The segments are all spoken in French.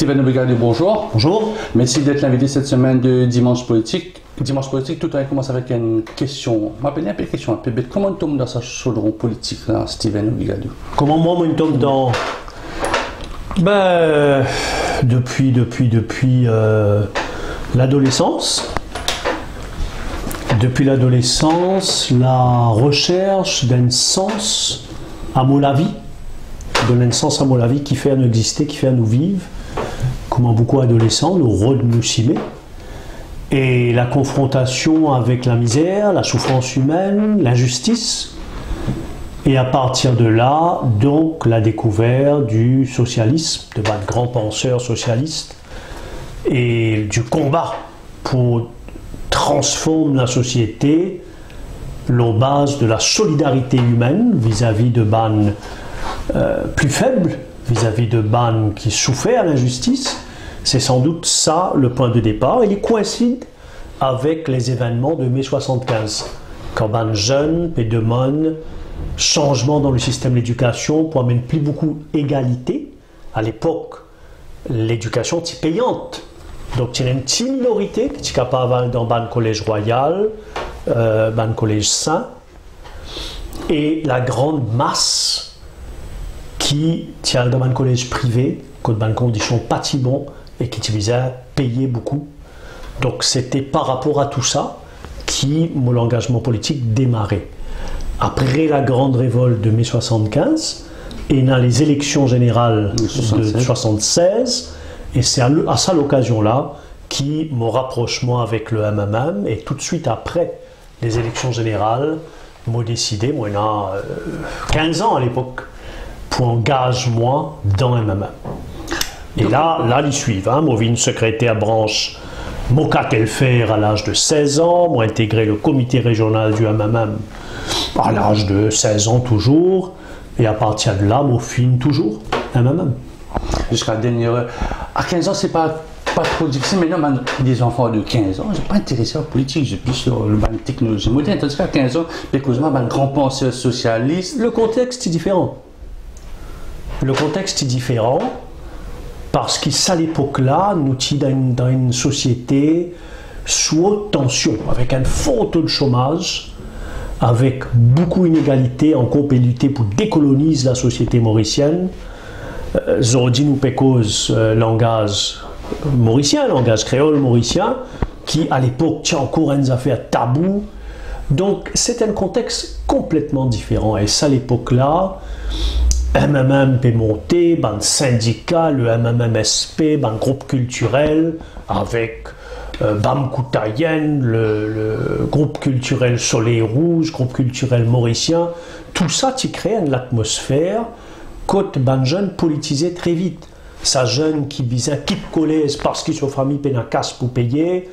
Steven Obrigado, bonjour. Bonjour. Merci d'être l'invité cette semaine de Dimanche Politique. Dimanche Politique, tout à l'heure commence avec une question. Je m'appelle un peu une question un peu bête. Comment on tombe dans ce chaudron politique, là, Steven Obrigado? Comment moi, on tombe dans... Depuis l'adolescence. Depuis l'adolescence, la recherche d'un sens à la vie, donner un sens à la vie qui fait à nous exister, qui fait à nous vivre, comment beaucoup d'adolescents nous rôdent nous cimer. Et la confrontation avec la misère, la souffrance humaine, l'injustice. Et à partir de là, donc, la découverte du socialisme, de grands penseurs socialistes, et du combat pour transformer la société, la base de la solidarité humaine vis-à-vis de ban plus faibles, vis-à-vis de ban qui souffraient à l'injustice. C'est sans doute ça le point de départ. Il coïncide avec les événements de mai 75, quand ban jeunes et demandent changement dans le système d'éducation pour amener plus beaucoup d'égalité. À l'époque, l'éducation était payante. Donc, il y a une petite minorité qui est capable dans le collège royal, le collège saint, et la grande masse qui tient dans le collège privé, dans des conditions pas si bonnes, et qui utilisait payer beaucoup. Donc, c'était par rapport à tout ça qui mon engagement politique démarrait. Après la grande révolte de mai 75, et dans les élections générales de 76, et c'est à ça l'occasion-là qui mon rapprochement avec le MMM, et tout de suite après les élections générales, m'a décidé, moi il y a 15 ans à l'époque, pour engager moi dans MMM. Et là, ils suivent. Moi, j'ai une secrétaire branche, moi, qu'à le faire à l'âge de 16 ans, moi, intégré le comité régional du MMM à l'âge de 16 ans toujours, et à partir de là, moi, fin toujours MMM. Jusqu'à la dernière heure. À 15 ans, c'est pas trop difficile. Maintenant, des enfants de 15 ans, je ne suis pas intéressé à la politique, j'ai plus sur la technologie moderne. Tandis qu'à 15 ans, un grand penseur socialiste. Le contexte est différent. Le contexte est différent parce qu'à l'époque-là, nous sommes dans une société sous haute tension, avec un fort taux de chômage, avec beaucoup d'inégalités, en lutter pour décoloniser la société mauricienne. Aujourd'hui, nous pécose langage mauricien, langage créole mauricien, qui à l'époque tient encore une affaire tabou. Donc, c'est un contexte complètement différent. Et ça, à l'époque-là, MMM peut monter, un syndicat, le MMMSP, un groupe culturel, avec Bam Koutayen, le groupe culturel Soleil Rouge, groupe culturel mauricien. Tout ça, tu crées une atmosphère côte ban jeune politisé très vite. Sa jeune qui visait quitte collège parce qu'il soit famille peine casse pour payer.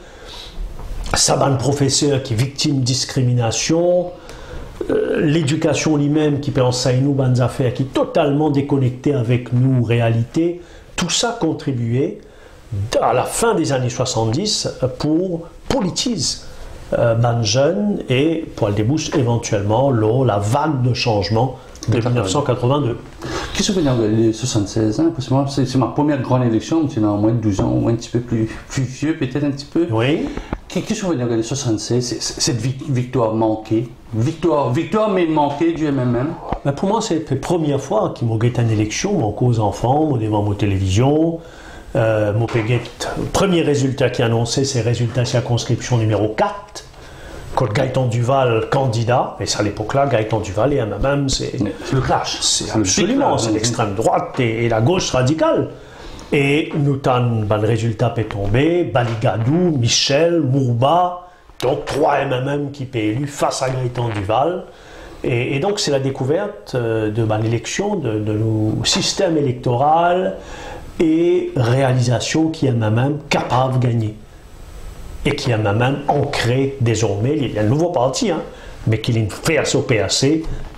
Sa ban professeur qui est victime de discrimination. L'éducation lui-même qui peut enseigner nous ban affaires qui est totalement déconnectée avec nous réalité. Tout ça contribuait à la fin des années 70 pour politiser ban jeune et pour le débouche éventuellement la vague de changement de 1982. Qu'est-ce que vous voulez dire de 76 ans? C'est ma première grande élection, c'est dans moins de 12 ans, ou un petit peu plus vieux, peut-être un petit peu. Oui. Qu'est-ce que vous voulez dire de 76? Cette victoire manquée, victoire mais manquée du MMM? Mais pour moi, c'est la première fois qu'ils m'ont gagné une élection, mon cause enfant, mon devant ma télévision. Mon premier résultat qui a annoncé, c'est le résultat de circonscription numéro 4. Quand Gaëtan Duval candidat, et c'est à l'époque-là, Gaëtan Duval et MMM, c'est le clash. C'est absolument, c'est l'extrême droite et la gauche radicale. Et nous avons le résultat est tombé, Baligadou, Michel, Mourba, donc 3 MMM qui sont élus face à Gaëtan Duval. Et donc c'est la découverte de l'élection, de nos systèmes électoraux et réalisation qui est MMM capable de gagner. Et qui a même ancré désormais, il y a un nouveau parti, mais qui est fait au PAC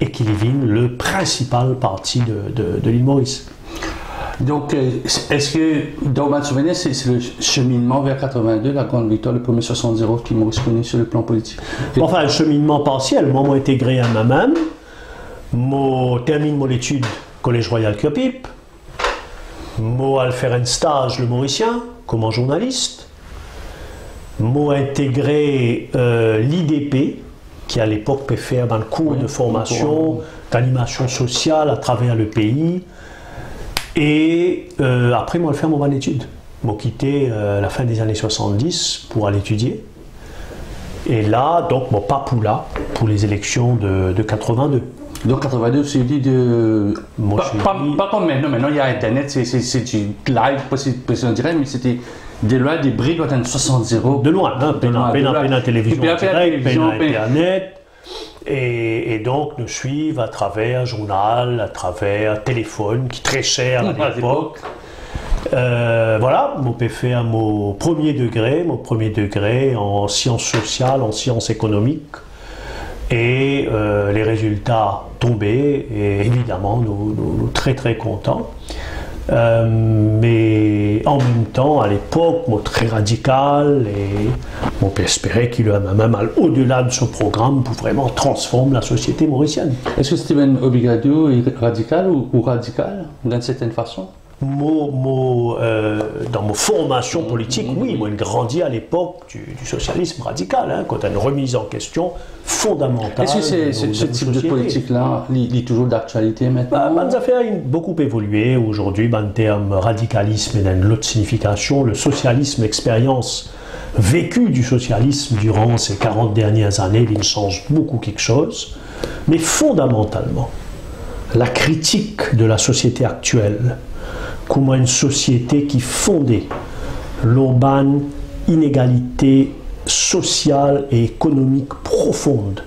et qui devient le principal parti de l'île Maurice. Donc, est-ce que, dans votre souvenir, c'est le cheminement vers 82, la grande victoire, le premier 60-0 qui Maurice connaît sur le plan politique? Enfin, le cheminement partiel, moi, j'ai intégré à MMM, je termine mon étude Collège Royal Cupip, Moi, al faire un stage le Mauricien, comme journaliste. Moi, intégré l'IDP, qui à l'époque peut faire un cours de formation, d'animation sociale à travers le pays. Et après, moi, faire mon étude. Moi, quitté la fin des années 70 pour aller étudier. Et là, donc, mon papoula pour les élections de 82. Donc 82, c'est dit de... Pas comme maintenant, il y a Internet, c'est du live, pas si direct, mais c'était des lois, des briques, quand on 60-0. De loin, hein, la télévision direct, Internet. Et donc, nous suivent à travers journal, à travers téléphone, qui est très cher à l'époque. Voilà, mon peut faire mon premier degré en sciences sociales, en sciences économiques. Et les résultats tombaient, et évidemment, nous très très contents. Mais en même temps, à l'époque, moi très radical, et on peut espérer qu'il a même au-delà de ce programme pour vraiment transformer la société mauricienne. Est-ce que Steven Obigadou est radical ou radical, d'une certaine façon? Dans ma formation politique, oui, moi j'ai grandi à l'époque du socialisme radical, hein, quand il y a une remise en question fondamentale. Est-ce que ce type de politique-là est toujours d'actualité maintenant? Les affaires ont beaucoup évolué aujourd'hui, en termes radicalisme et d'une autre signification. Le socialisme, l'expérience vécue du socialisme durant ces 40 dernières années, il change beaucoup quelque chose. Mais fondamentalement, la critique de la société actuelle, comme une société qui fondait l'urbaine inégalité sociale et économique profonde,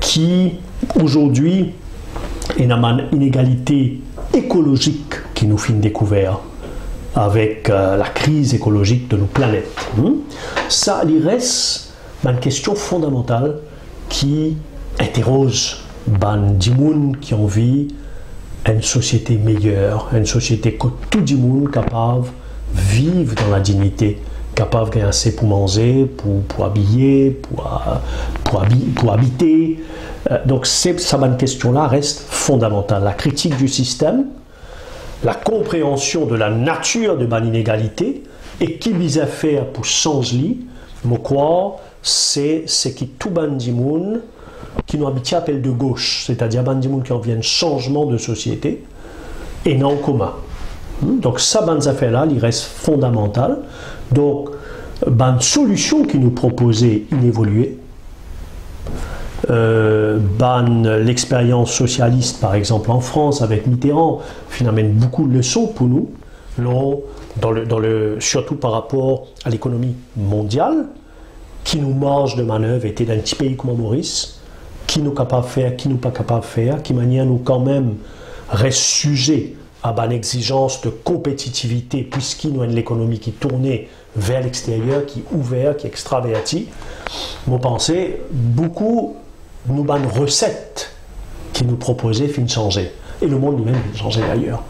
qui aujourd'hui est une inégalité écologique qui nous fait découvert avec la crise écologique de nos planètes. Ça, il reste une question fondamentale qui interroge les gens qui ont envie une société meilleure, une société que tout le monde est capable de vivre dans la dignité, capable de gagner assez pour manger, pour habiller, pour habiter. Donc cette question-là reste fondamentale. La critique du système, la compréhension de la nature de l'inégalité et qui vise à faire pour changer, je crois, c'est ce qui tout le monde qui nous habituent appelle de gauche, c'est-à-dire des gens qui ont un changement de société et non commun. Donc ça, ces affaires-là, il reste fondamental. Donc, une solution qui nous proposait inévoluée, l'expérience socialiste, par exemple en France, avec Mitterrand, finalement beaucoup de leçons pour nous, surtout par rapport à l'économie mondiale, qui nous marge de manœuvre était d'un petit pays comme Maurice, qui nous capable de faire, qui nous pas capable de faire, qui manière nous quand même reste sujet à une exigence de compétitivité, puisqu'il nous a l'économie qui tournait vers l'extérieur, qui est ouvert, qui est extraverti. Moi, pensais beaucoup nous une recette qui nous proposait fin de changer. Et le monde lui-même vient changer d'ailleurs.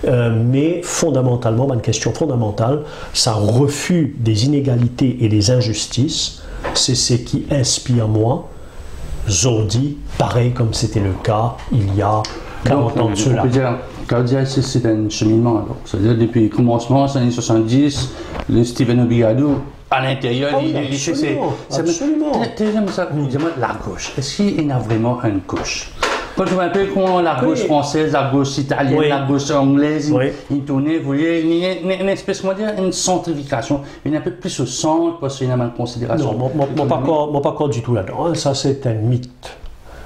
Mais fondamentalement, une question fondamentale, ça refus des inégalités et des injustices. C'est ce qui inspire moi, aujourd'hui, pareil comme c'était le cas il y a 40 ans de cela. C'est un cheminement. C'est-à-dire depuis le commencement, les années 70, le Steven Obigadou, à l'intérieur, il fait ses... Absolument. La gauche, est-ce qu'il y a vraiment une gauche? Quand je m'appelle la gauche française, la gauche italienne, la gauche anglaise, il tournait, vous voyez, il y a une espèce, comment dire, une centrification. Il y a un peu plus au centre, parce qu'il y a une considération. Non, pas encore du tout là-dedans. Hein. Ça, c'est un mythe.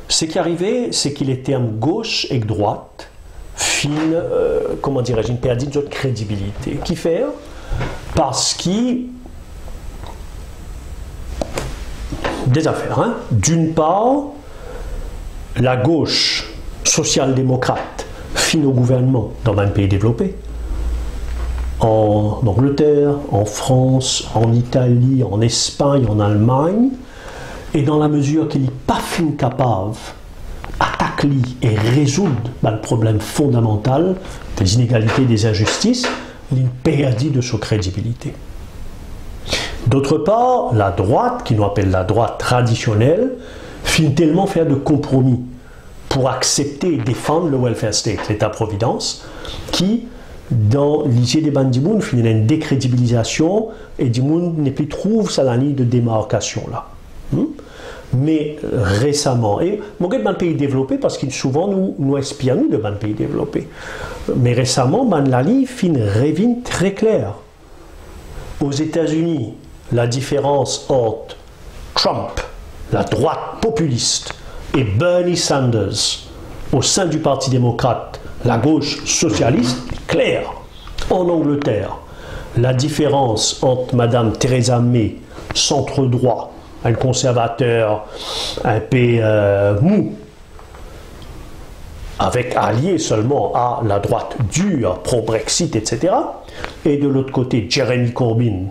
Ce qui arrivait, c'est qu'il était en gauche et droite, fine, comment dirais-je, une perdue de crédibilité. Qui fait? Parce qu'il des affaires. Hein. D'une part, la gauche social-démocrate fine au gouvernement dans un pays développé. En Angleterre, en France, en Italie, en Espagne, en Allemagne, et dans la mesure qu'il n'est pas fin capable d'attaquer et résoudre le problème fondamental des inégalités et des injustices, il perdit de sa crédibilité. D'autre part, la droite, qui nous appelle la droite traditionnelle, finit tellement faire de compromis pour accepter et défendre le welfare state, l'État-providence, qui, dans l'idée des bandimouns, finit une décrédibilisation et du monde n'est plus trouve sa ligne de démarcation là. Mais récemment, et mon gars de pays développé parce qu'ils souvent nous espionnent de pays développés. Mais récemment, la ligne revient très claire. Aux États-Unis, la différence entre Trump, la droite populiste, et Bernie Sanders au sein du Parti démocrate, la gauche socialiste, est claire. En Angleterre, la différence entre Mme Theresa May, centre-droit, un conservateur un peu mou, avec allié seulement à la droite dure, pro-Brexit, etc. Et de l'autre côté, Jeremy Corbyn,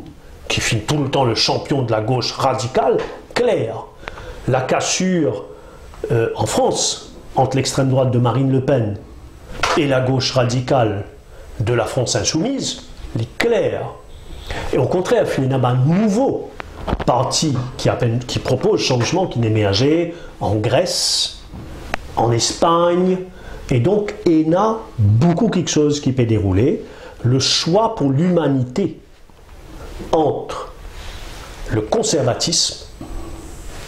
qui finit tout le temps le champion de la gauche radicale, clair. La cassure en France, entre l'extrême droite de Marine Le Pen et la gauche radicale de la France insoumise, elle est claire. Et au contraire, finalement, un nouveau parti qui propose changement qui n'émergeait en Grèce, en Espagne, et donc il y a beaucoup quelque chose qui peut dérouler. Le choix pour l'humanité entre le conservatisme,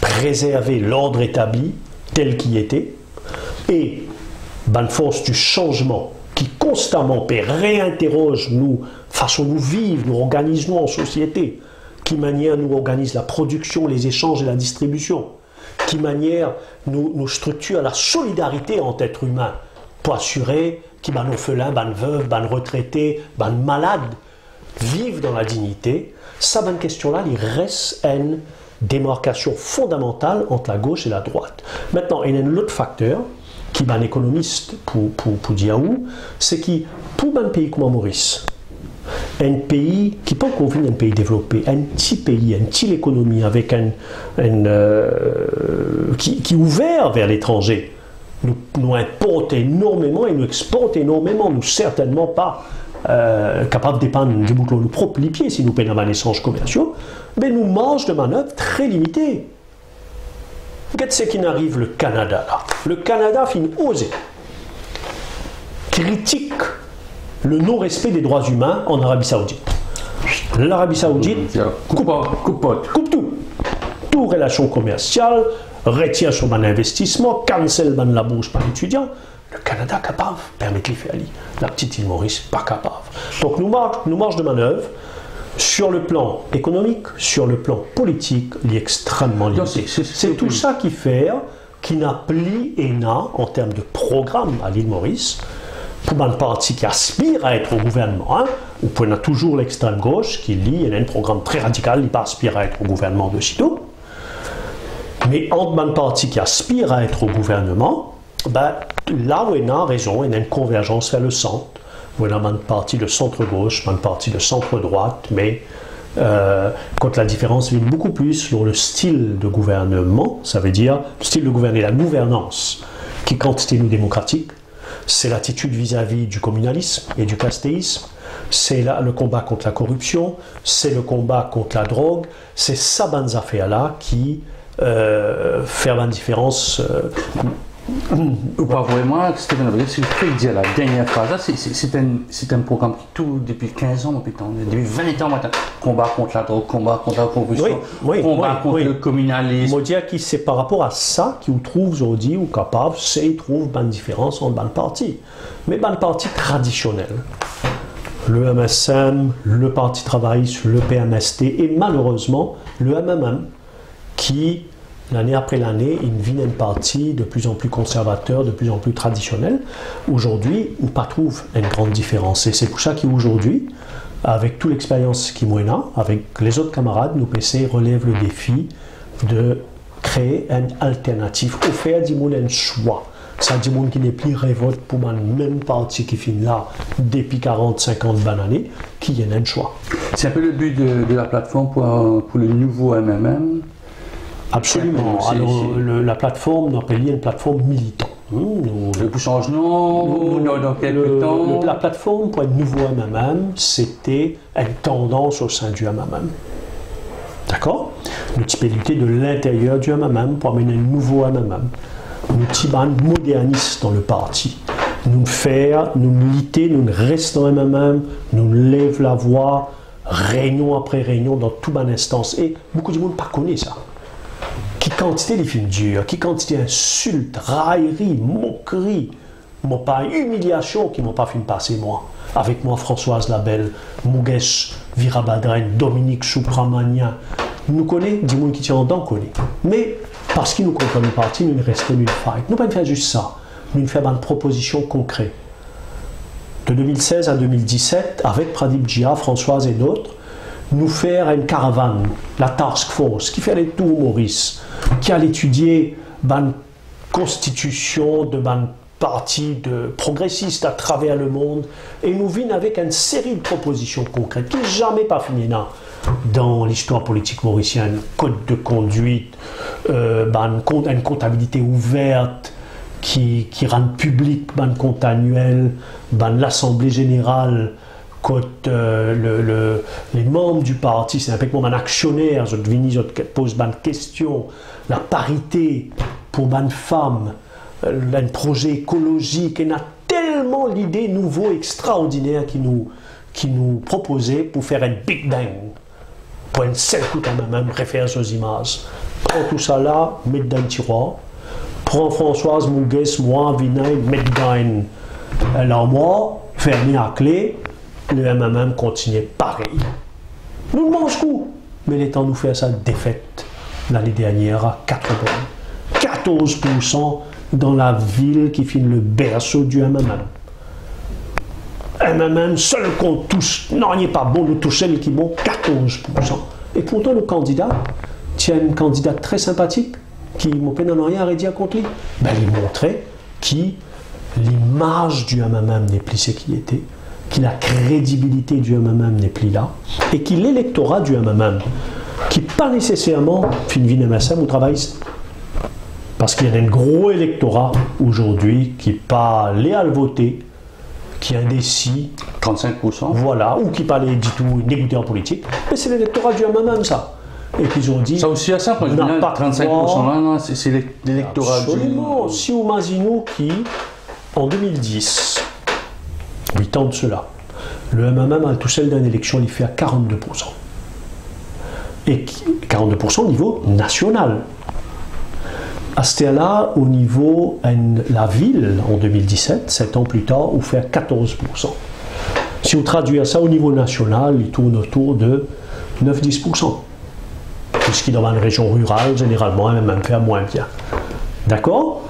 préserver l'ordre établi tel qu'il était, et la force du changement qui constamment réinterroge nous, façon nous vivre, nous organise nous en société, qui manière nous organise la production, les échanges et la distribution, qui manière nous structure la solidarité entre êtres humains pour assurer que nos orphelins, nos veuves, nos retraités, nos malades vivent dans la dignité. Ça, bonne question-là, il reste une démarcation fondamentale entre la gauche et la droite. Maintenant, il y a un autre facteur qui est un économiste pour dire où, c'est que pour un pays comme Maurice, un pays qui peut convenir un pays développé, un petit pays, une petite économie avec qui est ouvert vers l'étranger, nous importe énormément et nous exporte énormément, nous certainement pas capables de dépendre du bout de nos propres pieds si nous payons dans les échanges commerciaux, mais nous marge de manœuvre très limitée. Qu'est-ce ce qui n'arrive le Canada là? Le Canada finit osé, critique le non-respect des droits humains en Arabie Saoudite. L'Arabie Saoudite coupe tout. Toute relation commerciale, retire son investissement, cancelle la bourse par l'étudiant. Le Canada capable, permettez-le faire. La petite île Maurice, pas capable. Donc nous marge de manœuvre sur le plan économique, sur le plan politique, il est extrêmement limité. C'est tout ça qui fait qu'il n'a plus en termes de programme à l'île Maurice. Pour un parti qui aspire à être au gouvernement, ou pour toujours l'extrême gauche qui lit, il y a un programme très radical, il aspire à être au gouvernement de sitôt. Mais entre un parti qui aspire à être au gouvernement, là où il y a raison, il y a une convergence vers le centre, où il y a un parti de centre-gauche, un parti de centre-droite, mais quand la différence vient beaucoup plus sur le style de gouvernement, ça veut dire le style de gouverner, la gouvernance, qui est quantité nous démocratique. C'est l'attitude vis-à-vis du communalisme et du castéisme, c'est le combat contre la corruption, c'est le combat contre la drogue, c'est ça, bonnes affaires-là qui fait la différence. Ou pas vraiment, Stephen Abreu, c'est ce qu'il dit à la dernière phrase, c'est un programme qui tout depuis 15 ans, depuis 20 ans maintenant, combat contre la drogue, combat contre la corruption, combat contre le communalisme. Je veux dire que c'est par rapport à ça qu'il trouve aujourd'hui, ou capable, c'est qu'il trouve une différence entre les partis. Mais les partis traditionnels, le MSM, le Parti travailliste, le PMST, et malheureusement le MMM, qui l'année après l'année, il vient une partie de plus en plus conservateur, de plus en plus traditionnel. Aujourd'hui, on ne trouve pas une grande différence. Et c'est pour ça qu'aujourd'hui, avec toute l'expérience qui m'en a, avec les autres camarades, nous PC relève le défi de créer une alternative, au faire du monde un choix. Ça dit monde qui n'est plus révolte pour la même partie qui finit là depuis 40-50 bonnes années, qui y a un choix. C'est un peu le but de la plateforme pour le nouveau MMM. Absolument. Alors, la plateforme, on appelle une plateforme militante. Le changement dans quelques temps. La plateforme pour un nouveau MMM, c'était une tendance au sein du MMM. D'accord? Une multiplicité de l'intérieur du MMM pour amener un nouveau MMM. nous tibans modernistes dans le parti. Nous faire, nous militer, nous restons même, nous lève la voix, réunion après réunion dans toute bonne instance. Et beaucoup de monde ne connaît pas ça. Qui quantité de films durs, qui quantité d'insultes, railleries, moqueries, m'ont pas humiliation qui m'ont pas fait passer moi. Avec moi Françoise Labelle, Mugesh Virabadran, Dominique Soupramania. Nous connaissons, du monde qui tient en dents connaît. Mais parce qu'ils nous comprennent le parti, nous restons une fight. Nous ne pas faire juste ça. Nous faisons une proposition concrète. De 2016 à 2017, avec Pradip Jia, Françoise et d'autres, nous faire une caravane, la task force, qui fait les tours Maurice, qui a étudié la constitution de parti de progressistes à travers le monde, et nous venons avec une série de propositions concrètes qui n'est jamais pas fini dans l'histoire politique mauricienne. Code de conduite, une comptabilité ouverte, qui rend public le compte annuel, l'Assemblée générale, les membres du parti, c'est avec moi un actionnaire, je pose une question, la parité pour une femme, un projet écologique, il y a tellement l'idée nouveau, extraordinaire qui nous proposait pour faire un Big Bang, pour un seul coup quand même, référence aux images. Prends tout ça là, mets dans le tiroir. Prends Françoise, Mugues, moi, Vinay, mets dans l'armoire, fermez la clé, le MMM continue pareil. Nous ne mangeons coup, mais il est temps de nous faire sa défaite l'année dernière à 14% dans la ville qui finit le berceau du MMM. MMM, seul qu'on touche, non, il n'est pas bon de toucher, mais qui bon 14%. Et pourtant, le candidat, tient une candidate très sympathique, qui m'a pas rien à dire contre lui. Ben, il montrait que l'image du MMM n'est plus ce qu'il était, que la crédibilité du MMM n'est plus là, et que l'électorat du MMM, qui pas nécessairement fin vie MSM ou travaille, parce qu'il y a un gros électorat aujourd'hui qui n'est pas allé à le voter, qui est indécis, 35%, voilà, ou qui pas allé du tout négocier en politique, mais c'est l'électorat du MMM ça. Et qu'ils ont dit. Ça aussi à ça, quand je dis 35%, non, c'est l'électorat. Absolument. Si on imagine qui, en 2010, 8 ans de cela, le MMM a tout seul d'une élection, il fait à 42%. Et 42% au niveau national. À ce là au niveau de la ville, en 2017, 7 ans plus tard, on fait à 14%. Si on traduit ça au niveau national, il tourne autour de 9-10%. Puisqu'il est dans une région rurale, généralement, elle même fait moins bien. D'accord?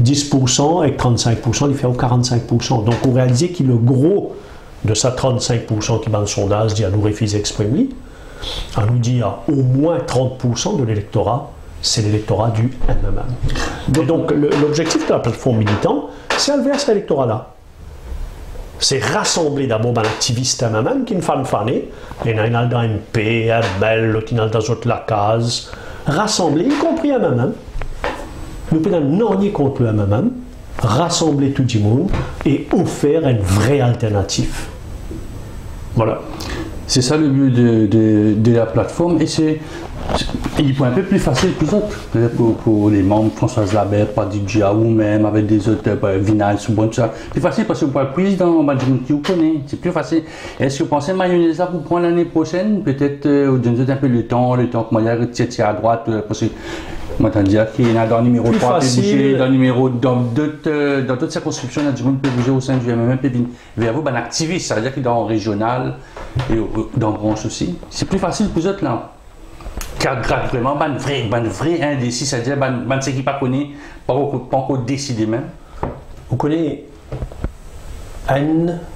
10% et 35%, il fait au 45%. Donc, on réalise qu'il le gros de sa 35% qui va dans le sondage, dit à nous refus exprimer, à nous dire au moins 30% de l'électorat, c'est l'électorat du MMM. Donc, l'objectif de la plateforme militante, c'est à vers cet électorat-là. C'est rassembler d'abord un activiste MMM qui ne fan fané, les nainal dans MP, ML, l'autinal dans autres la case, rassembler, y compris MMM. Nous pouvons non contre le MMM, rassembler tout le monde et offrir une vraie alternative. Voilà. C'est ça le but de la plateforme et c'est il est un peu plus facile pour les autres, pour les membres, Françoise Labelle, Pradip Jia ou même avec des autres, Vinay, Soubon, tout ça. Plus facile parce que pour le président, qui vous connaît, c'est plus facile. Est-ce que vous pensez mayonnaise là pour prendre l'année prochaine? Peut-être donner un peu le temps que moi j'ai retiré à droite, parce que moi t'as dit qu'il y a dans le numéro 3 peut bouger, dans le numéro dans d'autres circonscriptions, il y a du monde peut bouger au sein du MMM, peut vers vous, un activiste, ça veut dire qu'il est dans le régional et dans le branche aussi. C'est plus facile pour les autres là. Car vraiment, un vrai indécis, c'est-à-dire ceux qui ne connaissent pas encore décidé même. Vous connaissez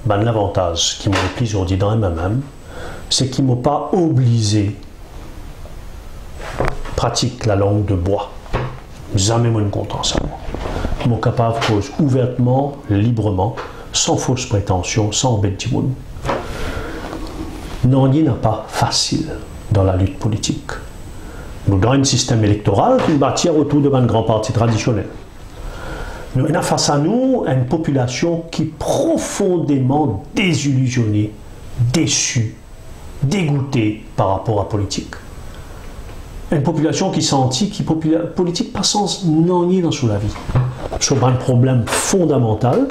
l'avantage qui m'a le plus aujourd'hui dans MMM, c'est qu'ils ne m'ont pas obligé à pratiquer la langue de bois. Jamais moi ne content ça. Ils m'ont capable de cause ouvertement, librement, sans fausse prétention, sans embêter du monde. Non, il n'a pas facile dans la lutte politique. Nous avons un système électoral qui bâtit autour d'un grand parti traditionnel. Nous avons face à nous une population qui est profondément désillusionnée, déçue, dégoûtée par rapport à la politique. une population qui sentit qui politique pas sans non dans sous la vie. Sur un problème fondamental,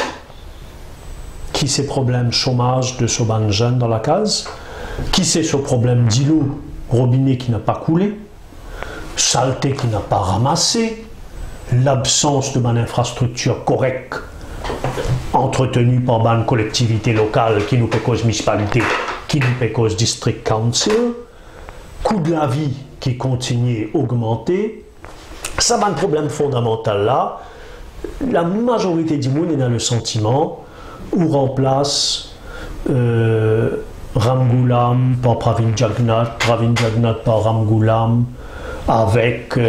qui c'est problème chômage de ce ban jeune dans la case, qui c'est ce problème d'îlot, robinet qui n'a pas coulé, saleté qui n'a pas ramassé, l'absence de ban infrastructure correcte entretenue par ban collectivité locale qui nous fait cause municipalité, qui nous fait cause district council, coût de la vie qui continue à augmenter. Ça va un problème fondamental là. La majorité du monde est dans le sentiment où remplace Ramgoolam par Pravin Jagnnath par Ramgoolam avec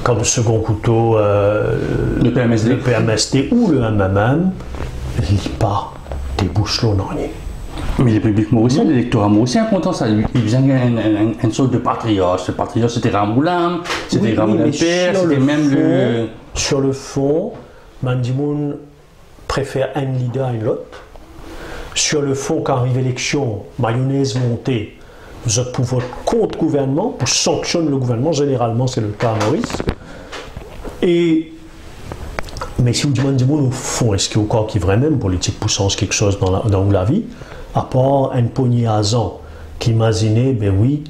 comme second couteau le PMSD ou le MMM, l'IPA débouche l'onanier. Mais le public mauricien, l'électorat mauricien, content ça. Il faisait une sorte de patriote. Ce patriote, c'était Ramgoolam, c'était Ramgoolam Père, c'était même le. Sur le fond, Mandimoun préfère un leader à une autre. Sur le fond, quand arrive l'élection, mayonnaise montée, vous êtes pour votre contre-gouvernement, pour sanctionner le gouvernement, généralement c'est le cas à Maurice. Mais si vous demandez au fond, est-ce qu'il y a encore qui vraiment politique puissance quelque chose dans la vie, à part un poignée à ans qui imaginait, ben oui,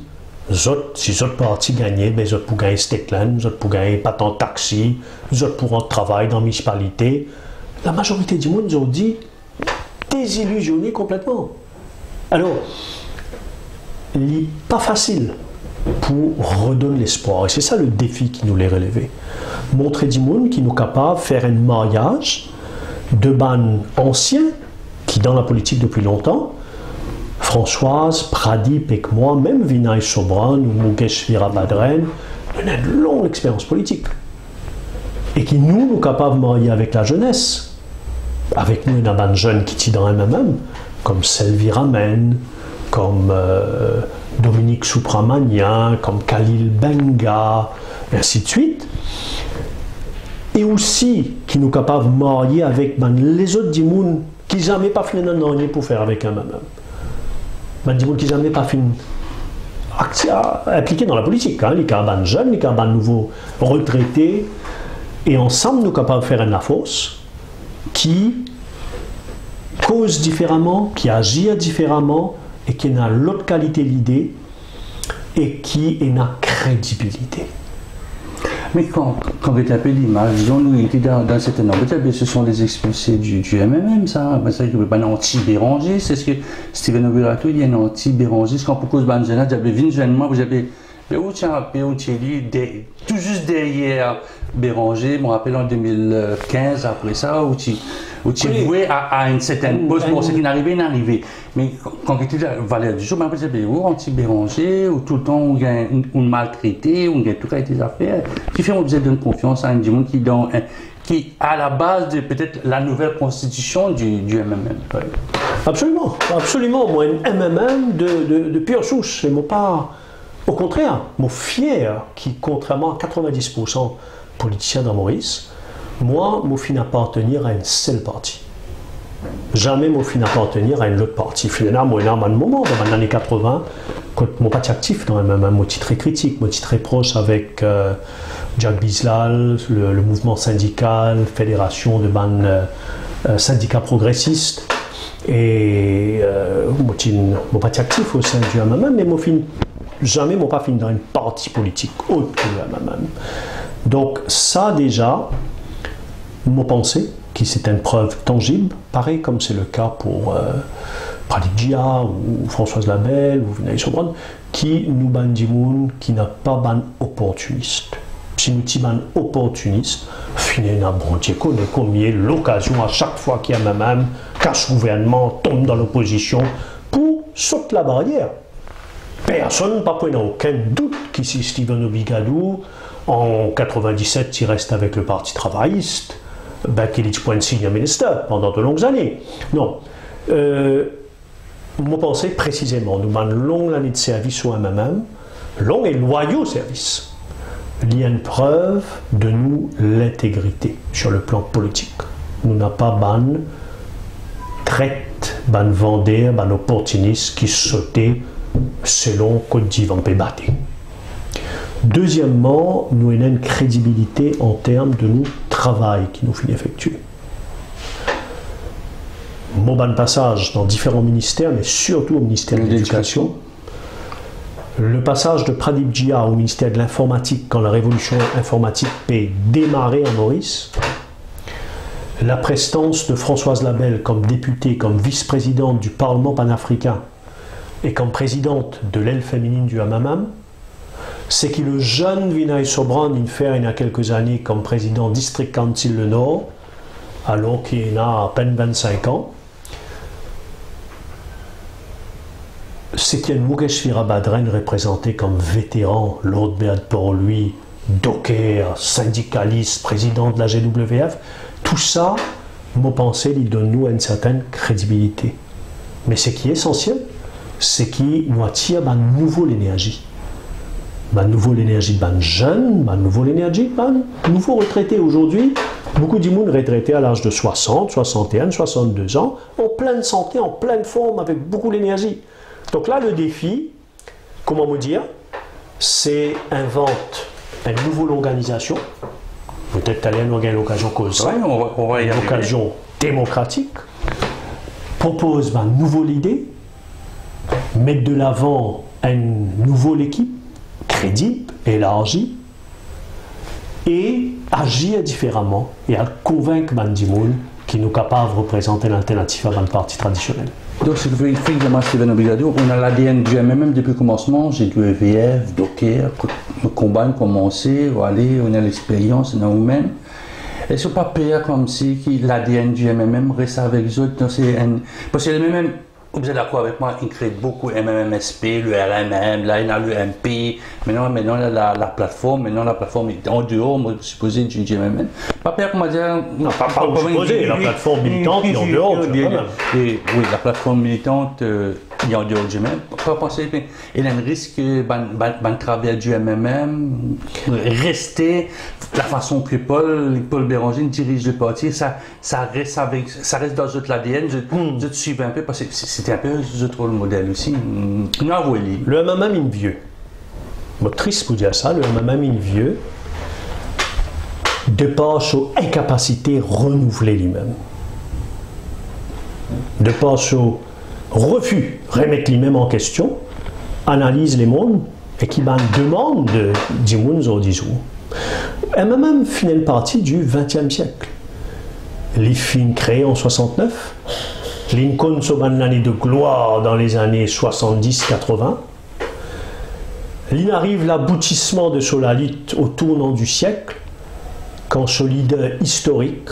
si les autres partis gagnaient, ben, les autres pour gagner Stetland, les autres pour gagner pas tant taxi, les autres pour rentrer travail dans la municipalité. La majorité du monde ont dit désillusionné complètement. Alors, il n'est pas facile pour redonner l'espoir. Et c'est ça le défi qui nous l'est relevé. Montrer du monde qui nous est capable de faire un mariage de ban anciens qui dans la politique depuis longtemps, Françoise, Pradip et moi, même Vinay Sobran ou Mukesh Virabhadren, on a une longue expérience politique. Et qui nous sommes capables de marier avec la jeunesse. Avec nous, il y a des jeunes qui sont dans MMM, comme Selvi Ramen, comme Dominique Soupramania, comme Khalil Benga, et ainsi de suite. Et aussi qui nous sommes capables de marier avec les autres du monde qui n'ont jamais pas fini d'un pour faire avec un MMM. Les gens qui n'ont jamais pas fini impliqués dans la politique, hein, les cabanes jeunes, les cabanes nouveaux retraités, et ensemble nous sommes capables de faire une force qui cause différemment, qui agit différemment, et qui a l'autre qualité d'idée, et qui a une crédibilité. Mais quand vous tapez l'image, disons, nous, était dans cette nombre, ce sont les expulsés du MMM, ça. C'est vrai qu'il n'y a pas un anti-Béranger, c'est ce que Steven Oberato, il y a un anti-Béranger, parce qu'en cause de Banjana, j'avais vu jeune, vous avez tout juste derrière Béranger, je me rappelle en 2015, après ça, où tu jouais à une certaine pause pour ce qui n'arrivait, n'arrivait. Mais quand tu étais Valère du jour, je me disais, anti-Béranger, où tout le temps on maltraité, on a tout à des affaires, qui fait qu'on vous donne confiance à un monde qui à la base de peut-être la nouvelle constitution du MMM. Ouais. Absolument, absolument. Moi, un MMM de pure souche, c'est mon pas. Au contraire, moi fier qui, contrairement à 90% politiciens dans Maurice, moi, je finis appartenir à une seule partie. Jamais je finis appartenir à une autre partie. Finalement, moi, à un moment, dans les années 80, quand mon parti actif dans le MMM, moi, très critique, moi, très proche avec Jack Bislal, le mouvement syndical, fédération de syndicats progressistes, et mon parti actif au sein du MMM, mais moi, jamais je n'ai pas fini dans une partie politique autre que le MMM. Donc ça déjà, mon pensée, qui c'est une preuve tangible, pareil comme c'est le cas pour Pradip ou Françoise Labelle ou Vinay Sobran, qui nous ban du monde, qui n'a pas ban opportuniste. Si nous sommes opportunistes, finalement, bon Dieu connaît combien l'occasion à chaque fois qu'il y a MMM, cache gouvernement, tombe dans l'opposition pour sauter la barrière. Personne, pas pour aucun doute qu'ici Steven Obigadou, en 97, il reste avec le Parti travailliste, qu'il est point senior minister pendant de longues années. Non. Moi, pensais précisément, nous avons une longue année de service au MMM, long et loyaux service. Il y a une preuve de nous l'intégrité sur le plan politique. Nous n'avons pas ban traite, ban vendeur, ban opportuniste qui sautait selon Côte d'Ivoire batté. Deuxièmement, nous avons une crédibilité en termes de notre travail qui nous fait effectuer. Mon bon passage dans différents ministères, mais surtout au ministère de l'Éducation. Le passage de Pradip Jia au ministère de l'Informatique quand la révolution informatique peut démarrer en Maurice. La prestance de Françoise Labelle comme députée, comme vice-présidente du Parlement panafricain et comme présidente de l'aile féminine du Hamamam, c'est que le jeune Vinay Sobran, il y a quelques années comme président District Council le Nord, alors qu'il a à peine 25 ans, c'est qu'il y a Mugeshwira Badren représenté comme vétéran, Lord Beat pour lui, docker, syndicaliste, président de la GWF, tout ça, moi pensée, il donne nous une certaine crédibilité. Mais ce qui est essentiel, c'est qu'il nous attire une nouvelle énergie. Une nouvelle énergie de jeunes, une nouvelle énergie de nouveaux retraités. Aujourd'hui, beaucoup de monde retraités à l'âge de 60, 61, 62 ans, en pleine santé, en pleine forme, avec beaucoup d'énergie. Donc là, le défi, comment me dire, c'est invente une nouvelle organisation. Peut-être qu'elle a l'occasion comme ça, une occasion démocratique. Propose une nouvelle idée, mettre de l'avant une nouvelle équipe, crédible, élargie, et agir différemment et à convaincre les gens qui nous capables de représenter l'alternative à un parti traditionnel. Donc, c'est effectivement Steven Obrigado. On a l'ADN du MMM depuis le commencement. J'ai du EVF, Docker, le combat a commencé, on a l'expérience, on a nous-mêmes. Est-ce que pas pire comme si l'ADN du MMM reste avec les autres? Parce que le MMM, vous êtes d'accord avec moi, il crée beaucoup MMMSP, le RMM, là il y a le MP, maintenant la plateforme, la plateforme est en dehors, moi je supposé du MMM. Pas pire comment dire, non, pas supposé, la plateforme militante est en dehors du MMM. Oui, la plateforme militante est en dehors du MMM. Pas penser, il y a un risque que le travail du MMM rester la façon que Paul Béranger dirige le parti, ça reste dans l'ADN, je te suis un peu parce que c'était un peu le modèle aussi. Le MMM est vieux. C'est triste pour dire ça, le MMM est vieux de par son incapacité à renouveler lui-même. De par son refus de remettre lui-même en question, analyse les mondes et qui demande des mondes au discours. MMM finit une partie du XXe siècle. Les films créés en 69, Lincoln Soban l'année de gloire dans les années 70-80. Il arrive l'aboutissement de Solalite au tournant du siècle, quand ce leader historique,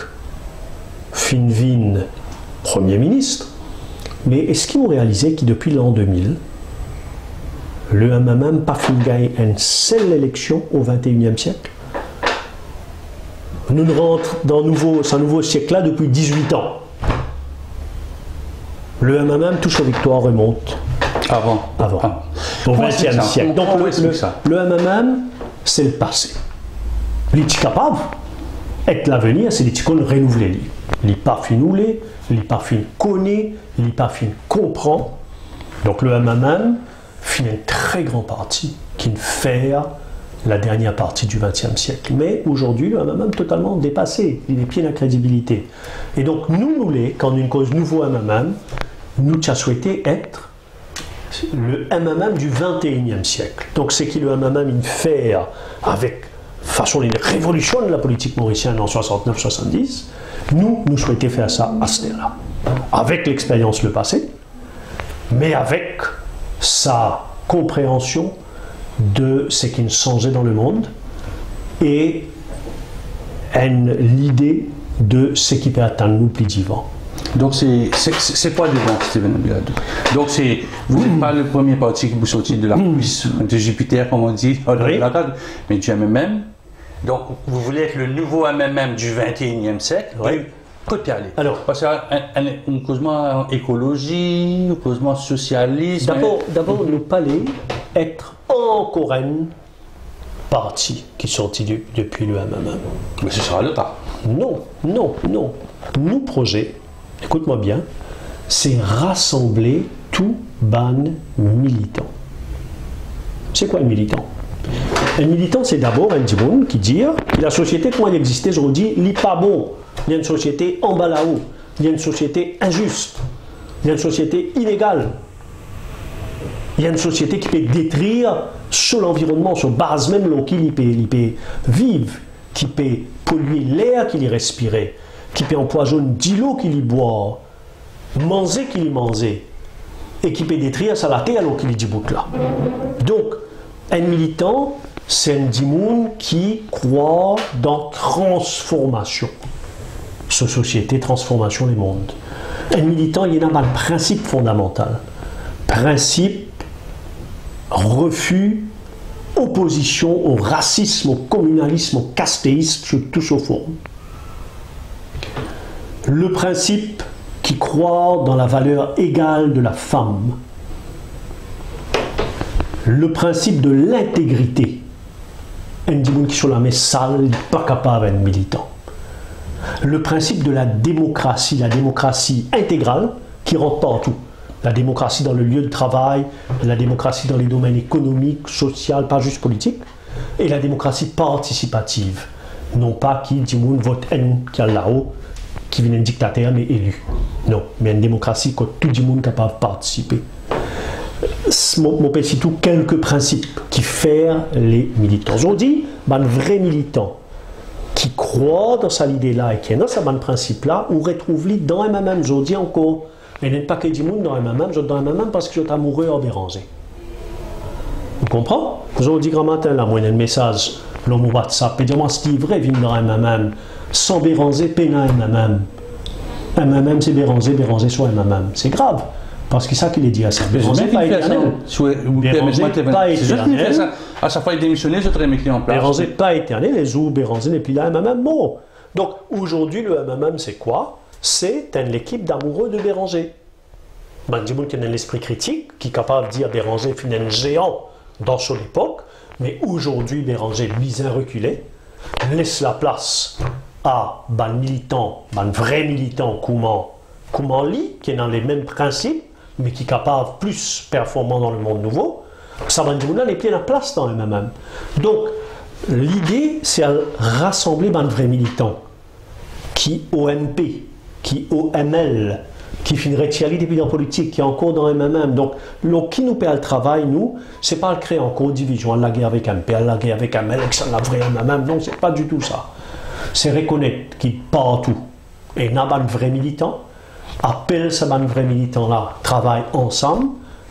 Finvin, Premier ministre, mais est-ce qu'ils ont réalisé que depuis l'an 2000, le MMM pas fin gagné une seule élection au XXIe siècle? Nous rentrons dans ce nouveau siècle-là depuis 18 ans. Le MMM, touche aux victoires, remonte. Avant. Au XXe siècle. Donc le MMM, c'est le passé. Les capable être l'avenir, c'est les qu'on renouveler. Les pas finouler, les pas fin connaît, les pas fin comprend. Donc le MMM finit une très grande partie qui fait la dernière partie du XXe siècle. Mais aujourd'hui, le MMM totalement dépassé. Il est pied de la crédibilité. Et donc nous, quand une cause nouveau MMM, nous avons souhaité être le MMM du XXIe siècle. Donc c'est qui le MMM il fait avec façon une révolution de la politique mauricienne en 69-70. Nous souhaitons faire ça à ce là avec l'expérience le passé, mais avec sa compréhension de ce qui changeait dans le monde et l'idée de ce qui peut atteindre nous plus vivant. Donc c'est quoi devant Steven Obrigado? Donc vous n'êtes pas le premier parti qui vous sortit de la puce de Jupiter, comme on dit, mais du MMM. Donc vous voulez être le nouveau MMM du XXIe siècle. Oui. Côté aller. Alors, parce qu'on causement écologie, un causement socialisme. D'abord, nous parler être encore un parti qui est sorti depuis le MMM. Mais ce sera le cas. Non. Nos projets, écoute-moi bien, c'est rassembler tout ban militant. C'est quoi un militant? Un militant, c'est d'abord un dimoun qui dit que la société, comment elle existait aujourd'hui, n'est pas bon. Il y a une société en bas là-haut. Il y a une société injuste. Il y a une société illégale. Il y a une société qui peut détruire sur l'environnement, sur base même qu'il peut vivre, qui peut polluer l'air qu'il y respirait, qui peut empoisonner l'eau qu'il y boit, manger qu'il y mangeait, et qui peut détruire sa terre alors qu'il y dit bout là. Donc, un militant, c'est un dimoun qui croit dans transformation. Cette société, transformation du monde. Un militant, il y a un principe fondamental. Principe, refus, opposition au racisme, au communalisme, au castéisme, sous toutes ses formes. Le principe qui croit dans la valeur égale de la femme. Le principe de l'intégrité. Un dimoun qui sur la met sale, n'est pas capable d'être militant. Le principe de la démocratie intégrale qui rentre partout. La démocratie dans le lieu de travail, la démocratie dans les domaines économiques, sociaux, pas juste politiques, et la démocratie participative. Non pas qui dit vote N qui a là-haut, qui vient un dictateur mais élu. Non, mais une démocratie que tout le monde est capable de participer. Mon pays, c'est tout quelques principes qui font les militants. Aujourd'hui, un vrai militant qui croit dans cette idée-là et qui est dans ce principe-là, on retrouve dans un même aujourd'hui encore. Il n'y a pas que du monde dans un même, je dans un même parce que je suis amoureux en Béranger. Vous comprenez? Aujourd'hui, grand matin, là, moi, il y a un message, l'homme WhatsApp, et dis-moi, c'est vrai, vient dans un même, sans Béranger, pénal un même. Un même, c'est Béranger soit un même. C'est grave. Parce que c'est ça qu'il est dit à ça. Béranger pas éternel. Béranger pas éternel. À chaque fois il démissionnait, je te mes clients en place. Béranger pas éternel, les ou Béranger n'est plus là, même mot. Donc aujourd'hui, le MMM, c'est quoi? C'est l'équipe d'amoureux de Béranger. Man dit qu'il y a l'esprit critique, qui est capable de dire Béranger est un géant dans son époque, mais aujourd'hui, Béranger, bien reculé, laisse la place à un militant, un vrai militant, comment lit, qui est dans les mêmes principes, mais qui est capable plus performant dans le monde nouveau. Ça va dire là, les pieds à la place dans le MMM. Donc, l'idée, c'est de rassembler un vrai militant qui OMP, qui OML, qui fait une réalité depuis dans la politique, qui est encore dans le MMM. Donc, qui nous paie le travail, nous, c'est pas le créer encore division, la guerre avec MP, la guerre avec ML, que ça la vraie MMM. Non, c'est pas du tout ça. C'est reconnaître qu'il partout et n'a pas de vrai militant, appelle ce vrai militant-là, travaille ensemble,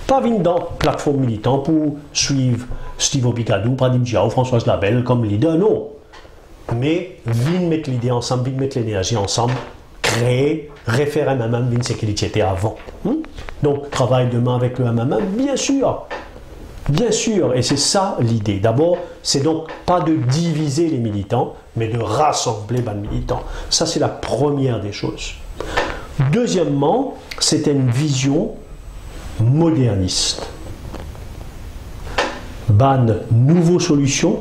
pas venir dans la plateforme militant pour suivre Steve Obigadou, Pradim Diaw, Françoise Labelle comme leader, non. Mais venir mettre l'idée ensemble, venir mettre l'énergie ensemble, créer, refaire un MMM, venir ce qu'il était avant. Donc, travail demain avec le MMM, bien sûr. Bien sûr, et c'est ça l'idée. D'abord, c'est donc pas de diviser les militants, mais de rassembler les militants. Ça, c'est la première des choses. Deuxièmement, c'est une vision moderniste. Ban nouveau solution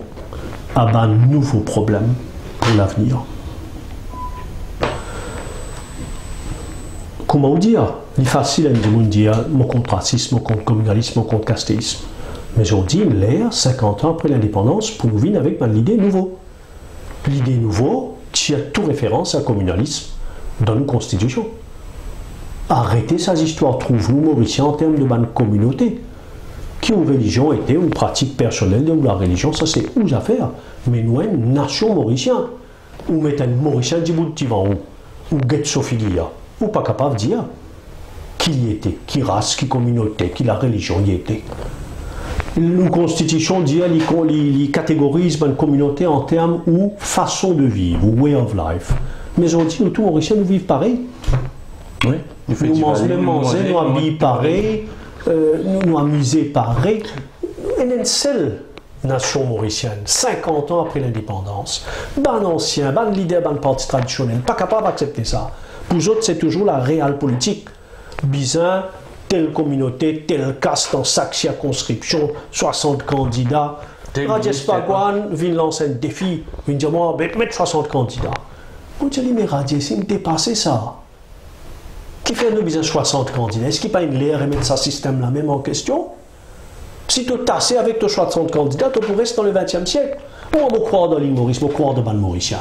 à ban nouveau problème pour l'avenir. Comment vous dire? Il est facile de dire mon contre racisme, mon contre communalisme, mon contre castéisme. Mais aujourd'hui, l'air, 50 ans après l'indépendance, pour nous venir avec l'idée nouveau. L'idée nouveau, qui a tout référence à communalisme dans nos constitutions. Arrêtez ces histoires, trouve-nous Mauriciens en termes de bonne communauté. Qui ont religion était ou pratique personnelle de la religion, ça c'est aux affaires. Mais nous, une nation mauricienne, ou mettez un Mauricien du bout de Tivan, ou Get Sophilia, ou pas capable de dire qui y était, qui race, qui communauté, qui la religion y était. Une constitution dit qu'elle catégorise une communauté en termes ou façon de vivre, ou way of life. Mais on dit nous tous Mauriciens nous vivons pareil. Oui. Nous mangeons, nous habillons pareil, nous amusons pareil. Et une seule nation mauricienne, 50 ans après l'indépendance, ban ancien, ban leader, ban parti traditionnel, pas capable d'accepter ça. Pour eux autres, c'est toujours la réelle politique. Bizarre, telle communauté, telle caste en chaque circonscription, 60 candidats. Rajesh Bhagwan vient lancer un défi, il dit moi, mettre 60 candidats. Moi, je dis, mais Rajesh, il dépassé ça. Qui fait nous besoin 60 candidats? Est-ce qu'il n'y a pas une l'air et mettre ce système-là même en question? Si tu tassé avec ton choix de son candidat, tu pourrais rester dans le XXe siècle. Moi, je crois dans l'île Maurice, je crois dans le ban mauricien.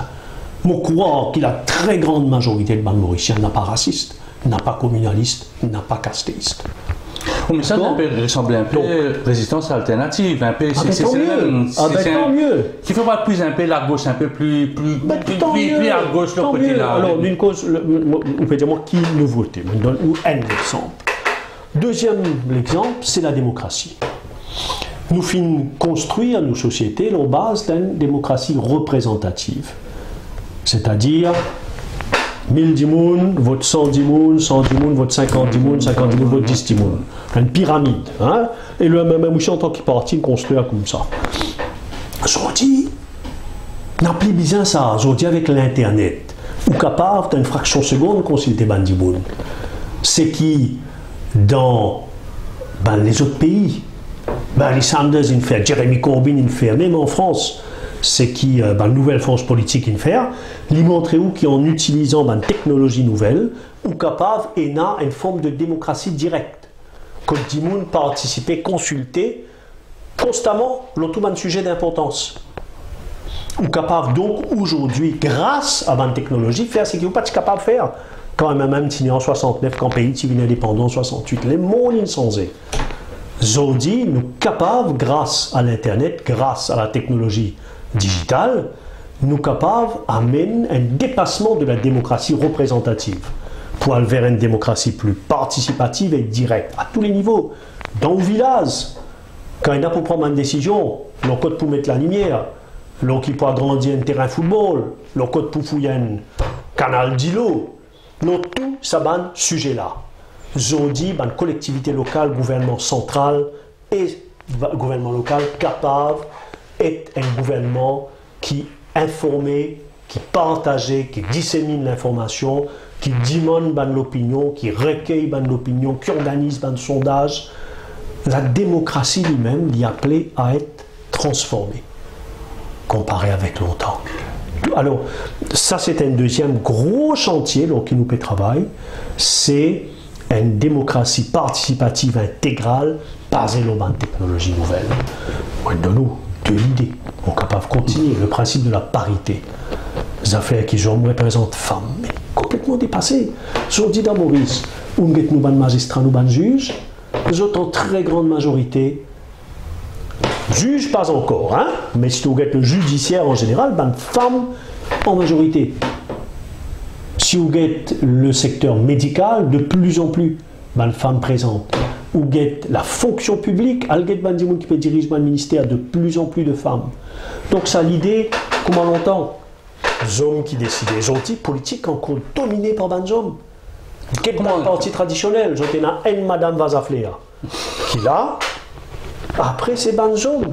Je crois que la très grande majorité de ban mauricien n'a pas raciste, n'a pas communaliste, n'a pas castéiste. Oh, mais ça ressemble un peu à résistance alternative, un peu. C'est tant mieux. Il faut pas plus un peu la gauche, un peu plus à gauche de côté là. Alors, d'une cause, on peut dire moi qui nouveauté, je donne un exemple. Deuxième exemple, c'est la démocratie. Nous finissons construire nos sociétés en base d'une démocratie représentative. C'est-à-dire 1000 dimoun, vote 100 dimoun, 100 dimoun, vote 50 dimoun, 50 dimoun, vote 10 dimoun. Une pyramide. Hein? Et le même aussi en tant que parti, construire comme ça. Aujourd'hui, n'a plus besoin ça. Aujourd'hui, avec l'Internet, ou capable d'une fraction de seconde consulter ban dimoun. C'est qui, dans les autres pays, les Sanders, ils font, Jeremy Corbyn, ils font, même en France, c'est qui, la nouvelle France politique, ils font, ils montrent où qu'en utilisant une technologie nouvelle, ou capable, et n'a une forme de démocratie directe. Que les gens participer, consulter, constamment, l'auto un sujet d'importance. Ou capable donc, aujourd'hui, grâce à une technologie, faire ce qu'ils n'ont pas capable de faire. Quand même, signé en 69, quand le pays est indépendant en 68, les mondes insensés. Aujourd'hui, nous sommes capables, grâce à l'Internet, grâce à la technologie digitale, nous sommes capables d'amener un dépassement de la démocratie représentative pour aller vers une démocratie plus participative et directe, à tous les niveaux. Dans le village, quand il y a pour prendre une décision, l'on code pour mettre la lumière, l'on qui peut agrandir un terrain de football, l'on code pour fouiller un canal d'îlot, l'on tout ça ban sujet-là. Aujourd'hui, une collectivité locale, gouvernement central et gouvernement local capable est un gouvernement qui informé, qui partageait, qui dissémine l'information, qui demande l'opinion, qui recueille l'opinion, qui organise un sondage. La démocratie lui-même l'y appelée à être transformée, comparée avec longtemps. Alors, ça c'est un deuxième gros chantier qui nous fait travailler, c'est une démocratie participative intégrale basée sur une technologie nouvelle. Moi, de nous, de l'idée, on est capable de continuer le principe de la parité. Les affaires qui je me représente femmes, mais complètement dépassées. Aujourd'hui, dans Maurice, on a nous magistrats, nous juges, nous autres en très grande majorité. Juge pas encore, hein? Mais si vous êtes le judiciaire en général, femmes en majorité. Si vous êtes le secteur médical, de plus en plus, femmes présentes. Ou êtes la fonction publique, al get bandimoun qui peut diriger le ministère, de plus en plus de femmes. Donc ça l'idée, comment longtemps? Les hommes qui décident, les outils politiques encore dominés par les hommes. Quel parti traditionnel? J'en ai une Madame Vazafléa, qui là, après c'est les hommes.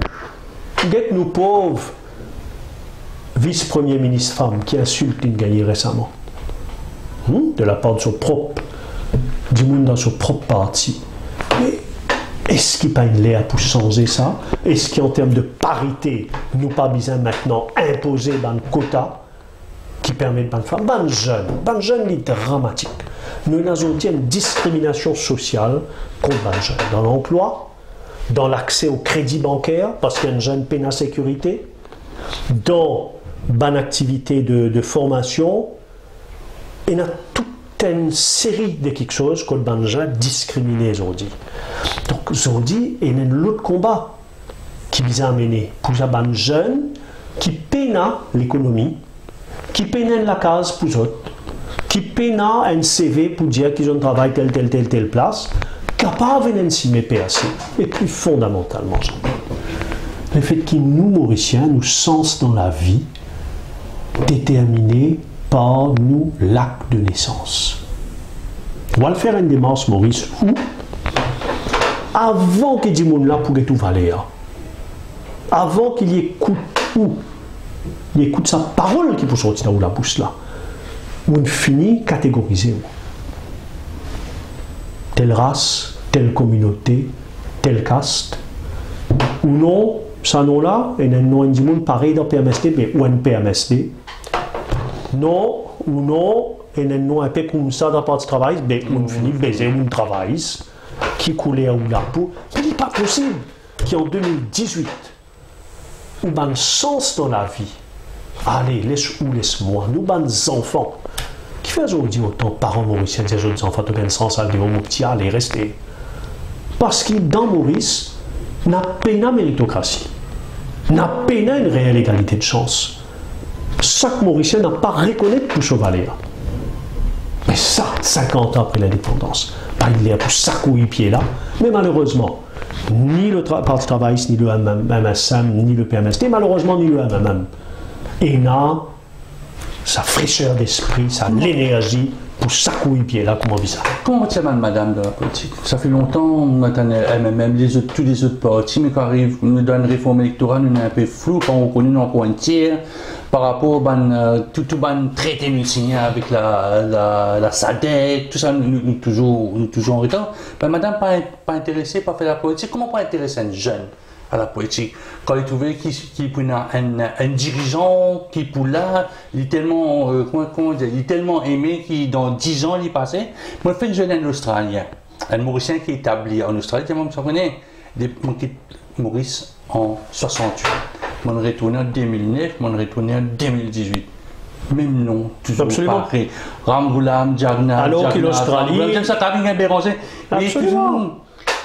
Vous êtes nos pauvres vice-premier ministre femme qui insulte une gagnée récemment. De la part de son propre, du monde dans son propre parti. Mais est-ce qu'il n'y a pas une loi pour changer ça? Est-ce qu'en termes de parité, nous pas besoin maintenant imposer un quota qui permet de femmes? Ban jeune est dramatique. Nous avons une discrimination sociale contre les jeunes. Dans l'emploi, dans l'accès au crédit bancaire, parce qu'il y a une jeune peine à sécurité, dans une activité de formation, il y a toute une série de quelque chose que les gens discriminés aujourd'hui. Donc aujourd'hui, il y a un autre combat qui vise à mener pour les jeunes qui peinent l'économie, qui peinent la case pour eux autres, qui peinent un CV pour dire qu'ils ont travaillé telle place, capables de s'y mettre assez. Et plus fondamentalement, le fait que nous, Mauriciens, nous sens dans la vie déterminés par nous l'acte de naissance. On va le faire une démarche, Maurice, où, avant que les gens là pour tout valer, avant qu'il écoute il écoute sa parole qui peut sortir dans la bouche là, on finit catégoriser. Telle race, telle communauté, telle caste, ou non, ça nom là, il y a un nom du monde pareil dans PMSD, mais ou un PMSD. Non, ou non, il y a un nom un peu comme ça dans le parti travail, mais on finit baiser un travail qui coulait à la peau. Il n'est pas possible. qui en 2018, ont un sens dans la vie. Allez, laisse-moi, nous, les enfants, qui font aujourd'hui autant de parents mauriciens, des autres enfants, qui ont un sens à dire, mon petit, allez, restez. Parce que dans Maurice, n'a pas une méritocratie, n'a pas une réelle égalité de chance. Chaque Mauricien n'a pas reconnu tout ce valeur. Mais ça, 50 ans après l'indépendance, il est pour s'accouiller pied là, mais malheureusement, ni le Parti travailliste, ni le MSM, ni le PMST, malheureusement, ni le MMM, et n'a sa fraîcheur d'esprit, sa l'énergie pour s'accouiller pied là, comment on dit ça. Comment tu mal madame de la politique? Ça fait longtemps, maintenant, MMM, tous les autres partis, mais quand arrive, nous donne une réforme électorale, nous est un peu flou, quand on connaît encore un tiers, par rapport à tout le traité nous signé avec la SADC, tout ça, nous toujours en retard. Ben, madame, pas intéressée, pas faire la politique, comment pas intéresser un jeune à la politique? Quand il trouvait qu'il un dirigeant qui pour là, il est tellement, il est tellement aimé qu'il dans 10 ans il est passé. Moi, je fais une jeune en Australien, un Mauricien qui est établi en Australie, tellement que vous comprenez, Maurice en 68. Mon retourné en 2009, mon retourné en 2018. Même nom, toujours absolument pareil. Ramgoulam, Jagna, alors que l'Australie, j'aime ça, t'as bien Béranger. Absolument.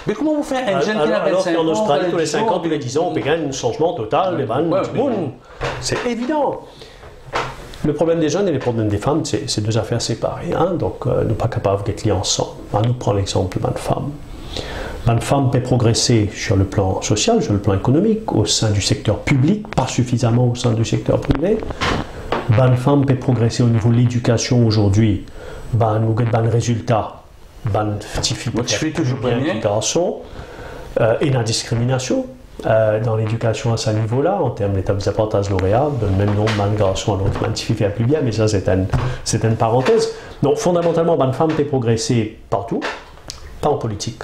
Mais comment vous faites un jeune qui a 25 ans? Alors qu'en Australie, tous les 5 ans, tous les 10 ans, on peut gagner un changement total des vannes. C'est évident. Le problème des jeunes et le problème des femmes, c'est deux affaires séparées. Hein? Donc, nous ne sommes pas capables d'être liés ensemble. Hein? Nous prenons l'exemple d'une femme. Une femme peut progresser sur le plan social, sur le plan économique, au sein du secteur public, pas suffisamment au sein du secteur privé. Une femme peut progresser au niveau de l'éducation aujourd'hui. Nous avons des résultats. Tu fais toujours bien garçons et la discrimination dans l'éducation à ce niveau-là, en termes d'état des apportages lauréats, de même nombre de garçons, donc il fait plus bien, mais ça c'est une parenthèse. Donc fondamentalement, une femme peut progresser partout, pas en politique.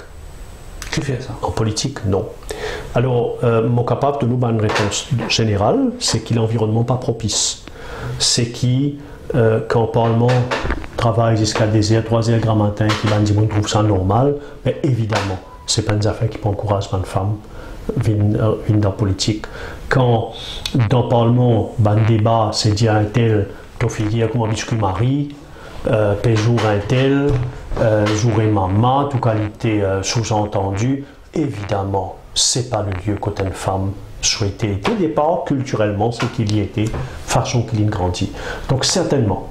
Qui fait ça? En politique, non. Alors, mon capable de nous donner une réponse générale, c'est que l'environnement pas propice. C'est qui, quand le Parlement travaille jusqu'à 2h, 3h grand matin, qui va dire qu'on trouve ça normal, mais évidemment, ce n'est pas une affaire qui peut encourager une femme à venir dans la politique. Quand dans le Parlement, le débat, c'est dire un tel, ton fille, comment tu marie, jour un tel, jour et maman, toute qualité sous-entendue, évidemment, ce n'est pas le lieu quand une femme souhaitait. Au départ, culturellement, c'est qu'il y était, façon qu'il y grandit. Donc, certainement,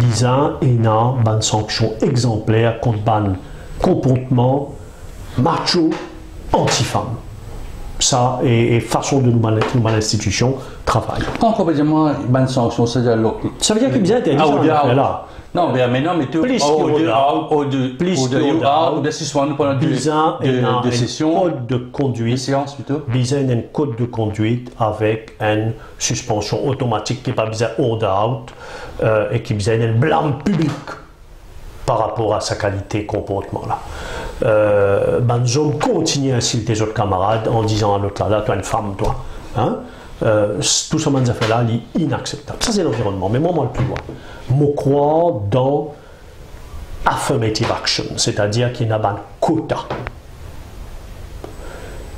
Bizarre et n'a une sanction exemplaire contre un comportement macho anti-femme. Ça, et façon de nous l'institution travaille. Quand on peut dire moi, une sanction, c'est-à-dire ça veut dire que Bizarre était là. Non, mais non, mais tout de session pendant de session, code de conduite, séance plutôt. Bizarre a un code de conduite avec une suspension automatique qui n'est pas Bizarre hold-out et qui Bizarre a un blâme public par rapport à sa qualité comportement là. Homme continue à insulter les autres camarades en disant à l'autre là, toi une femme, toi. Hein? Tout ce que fait là, est inacceptable. Ça, c'est l'environnement. Mais moi, le plus loin. Je crois dans affirmative action, c'est-à-dire qu'il y a un quota.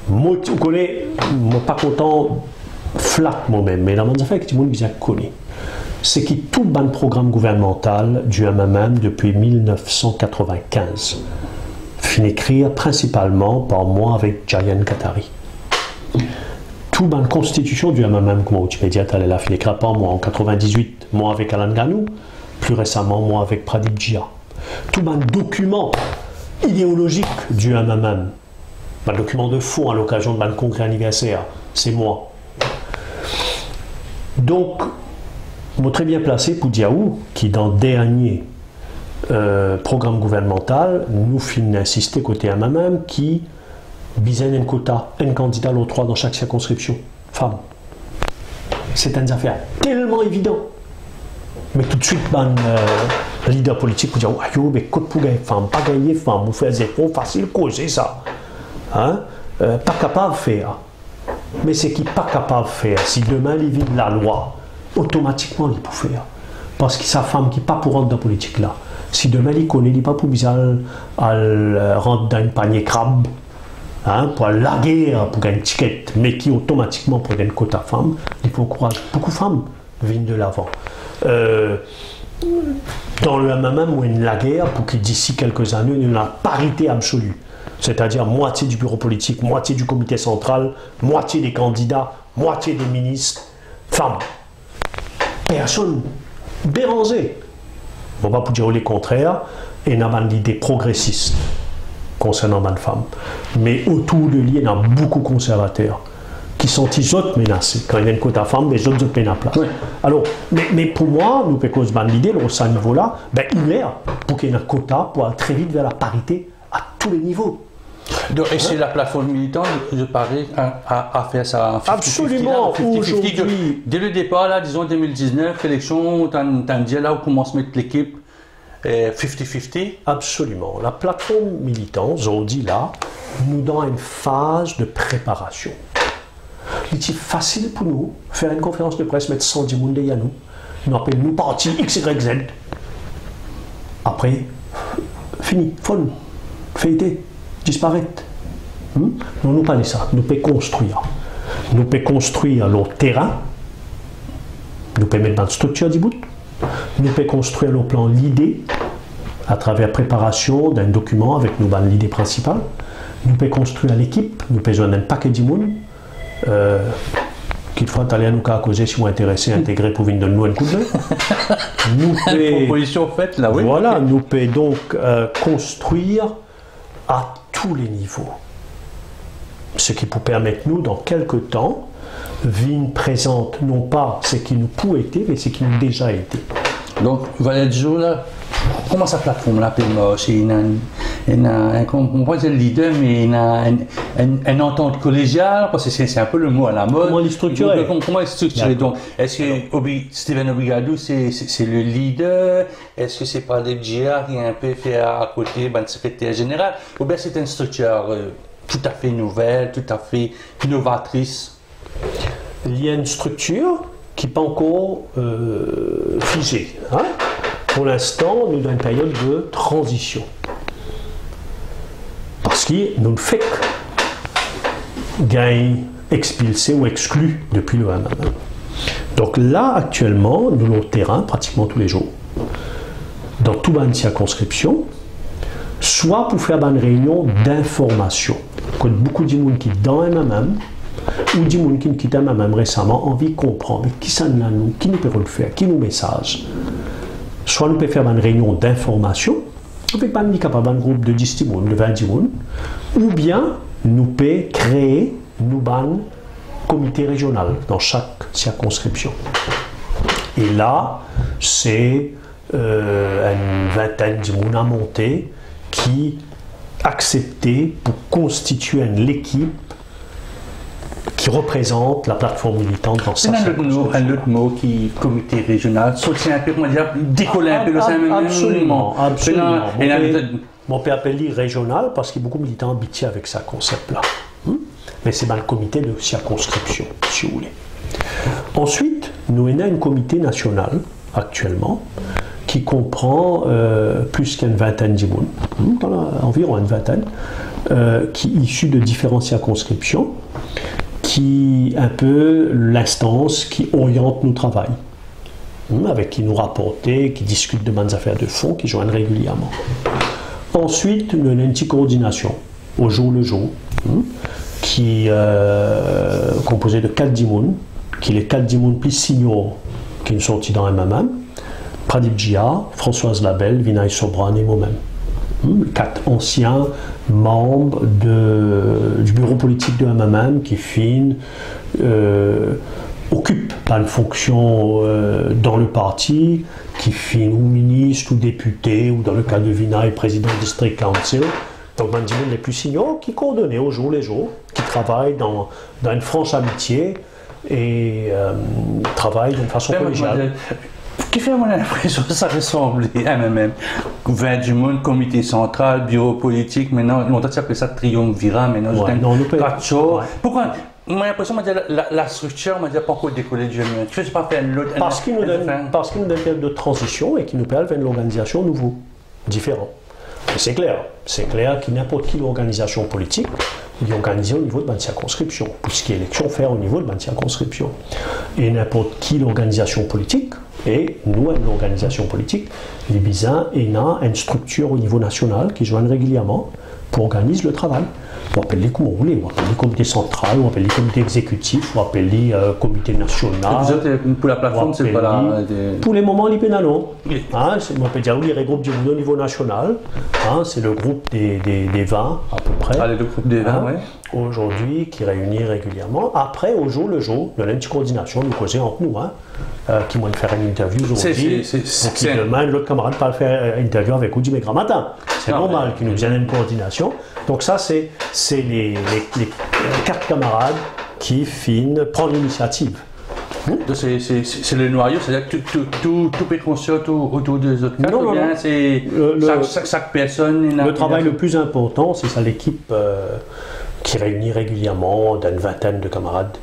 Vous connaissez, je ne suis pas content, flat moi-même, mais dans mon affaire, que vous connaissez, c'est que tout le programme gouvernemental du MMM depuis 1995 finit écrire principalement par moi avec Jayan Qatari. Toute la constitution du MMM, comme Wikipédia, elle a fait écrire par moi en 98, moi avec Alan Ganou, plus récemment moi avec Pradip Jia. Tout le document idéologique du MMM, un document de fond à l'occasion de congrès anniversaire, c'est moi. Donc, je suis très bien placé pour dire qui dans le dernier programme gouvernemental, nous finissons d'insister côté MMM qui visait un quota, un candidat aux 3 dans chaque circonscription, femme. C'est une affaire tellement évident. Mais tout de suite, le leader politique peut dire mais quoi pour gagner femme, pas gagner femme, vous faites des efforts faciles, causer ça. Hein? Pas capable de faire. Mais c'est qui pas capable de faire. Si demain il vit la loi, automatiquement il peut faire. Parce que sa femme qui n'est pas pour rentrer dans la politique là, si demain il connaît, il n'est pas pour bizarre à rentrer dans un panier crabe. hein, pour la guerre, pour gagner une ticket, mais qui automatiquement pour gagner une quota femmes, il faut encourager beaucoup de femmes viennent de l'avant. Dans le MMM, où il y a la guerre, pour que d'ici quelques années, il y ait la parité absolue. C'est-à-dire moitié du bureau politique, moitié du comité central, moitié des candidats, moitié des ministres, femmes. Personne dérangé. On va pas dire le contraire, et on a l'idée progressiste concernant les femmes. Mais autour de lui, il y a beaucoup de conservateurs qui sont les autres menacés. Quand il y a une quota femmes, les autres prennent la place. Oui. Alors, mais pour moi, nous pouvons l'idée, à ce niveau-là, ben, il est pour qu'il y ait un quota pour aller très vite vers la parité à tous les niveaux. Donc, et c'est la plateforme militante de Paris à faire ça. Absolument. Aujourd'hui, dès le départ, là, disons 2019, l'élection, tu as dit là où commence à mettre l'équipe 50-50. Absolument. La plateforme militante, aujourd'hui là, nous dans une phase de préparation. Il est facile pour nous faire une conférence de presse, mettre 110 personnes derrière nous. Nous appelons nous parti XYZ. Après, fini, fun, fêter, disparaître. Nous ne pas ça. Nous pouvons construire. Nous pouvons construire le terrain. Nous pouvons mettre dans une structure du bout. Nous pouvons construire le plan l'idée à travers la préparation d'un document avec nous l'idée principale. Nous pouvons construire l'équipe. Nous pouvons jouer un paquet de monde. Qu'il faut aller à nous causer si vous êtes intéressés à intégrer pour venir donner nous un coup de main. Nous pouvons, proposition faite là, oui. Voilà, nous pouvons donc construire à tous les niveaux. Ce qui peut permettre nous, dans quelques temps, venir présente non pas ce qui nous peut être, mais ce qui nous déjà été. Donc, voilà, du jour là, comment sa plateforme là, c'est on va dire le leader, mais il a une entente collégiale, parce que c'est un peu le mot à la mode. Comment il est structuré? Comment il est structuré? Donc, est-ce que Steven Obrigado, c'est le leader? Est-ce que c'est pas le GR qui est un peu fait à côté le secrétaire général? Ou bien c'est une structure tout à fait nouvelle, tout à fait innovatrice? Il y a une structure qui n'est pas encore figée. Hein? Pour l'instant, nous sommes dans une période de transition. Parce que nous ne faisons que gagner, expulser ou exclus depuis le MMM. Donc là, actuellement, nous sommes au terrain pratiquement tous les jours, dans toute une circonscription, soit pour faire une réunion d'information. Il y a beaucoup de gens qui sont dans le MMM, ou des gens qui quittent le MMM récemment, envie de comprendre qui ça nous, qui nous peut le faire, qui nous message. Soit nous pouvons faire une réunion d'information, avec un capable un groupe de 10 personnes, de 20 personnes, ou bien nous pouvons créer un comité régional dans chaque circonscription. Et là, c'est une vingtaine de personnes à monter qui acceptaient pour constituer l'équipe qui représente la plateforme militante dans cette circonscription. Un autre mot qui est comité régional, soutient un peu, comment dire, décoller un peu le sein. Absolument. On peut appeler régional parce qu'il y a beaucoup de militants habitués avec ce concept-là. Mais c'est dans le comité de circonscription, si vous voulez. Ensuite, nous avons un comité national, actuellement, qui comprend plus qu'une vingtaine de personnes, environ une vingtaine, qui est issu de différentes circonscriptions, qui est un peu l'instance qui oriente nos travail, avec qui nous rapporte, qui discute de bonnes affaires de fond, qui joignent régulièrement. Ensuite, nous avons une petite coordination, au jour le jour, qui est composée de 4 personnes, qui est les 4 personnes plus seniors qui nous sortis dans MMM, Pradip Jia, Françoise Labelle, Vinay Sobran et moi-même. 4 anciens membres du bureau politique de MMM qui occupent une fonction dans le parti, qui finissent ou ministre ou député, ou dans le cas de Vinay, président du District Council. Donc, les plus seniors qui coordonnent au jour les jours, qui travaillent dans une franche amitié et travaillent d'une façon collégiale. Qui fait mon impression que ça ressemble à MMM. 20 du monde, comité central, bureau politique, maintenant, longtemps tu appelles ça triumvirat, maintenant, Pourquoi? J'ai l'impression que la structure m'a dit pas encore décoller du MMM. Tu ne fais pas faire l'autre. Parce qu'il nous donne une période de transition et qu'il nous permet une organisation nouveau, différent. C'est clair que n'importe quelle organisation politique est organisée au niveau de la circonscription, puisqu'il y a élection faire au niveau de la circonscription. Et n'importe quelle organisation politique, et nous, une organisation politique, les Bisins, il y a une structure au niveau national qui joignent régulièrement pour organiser le travail. On appelle les comme on voulait, on appelle les comités central, on appelle les comités exécutifs, on appelle les comités national. Vous êtes, pour la plateforme, c'est pas là. Pour les moments, les pénalos. Oui. Hein, on peut dire les regroupes du au niveau national. Hein, c'est le groupe des 20 à peu près. Ah, le groupe des 20, oui. Aujourd'hui, qui réunit régulièrement. Après, au jour le jour, il y a une petite coordination, nous causer entre nous, hein, qui vont faire une interview aujourd'hui. Qui demande l'autre camarade pas faire une interview avec Oudi Megra matin. C'est normal qu'ils nous viennent une coordination. Donc ça, c'est les 4 camarades qui prennent l'initiative. C'est le noyau, c'est-à-dire que tout est construit autour des autres quatre, non, bien c'est chaque personne... Le travail le plus important, c'est ça l'équipe qui réunit régulièrement d'une vingtaine de camarades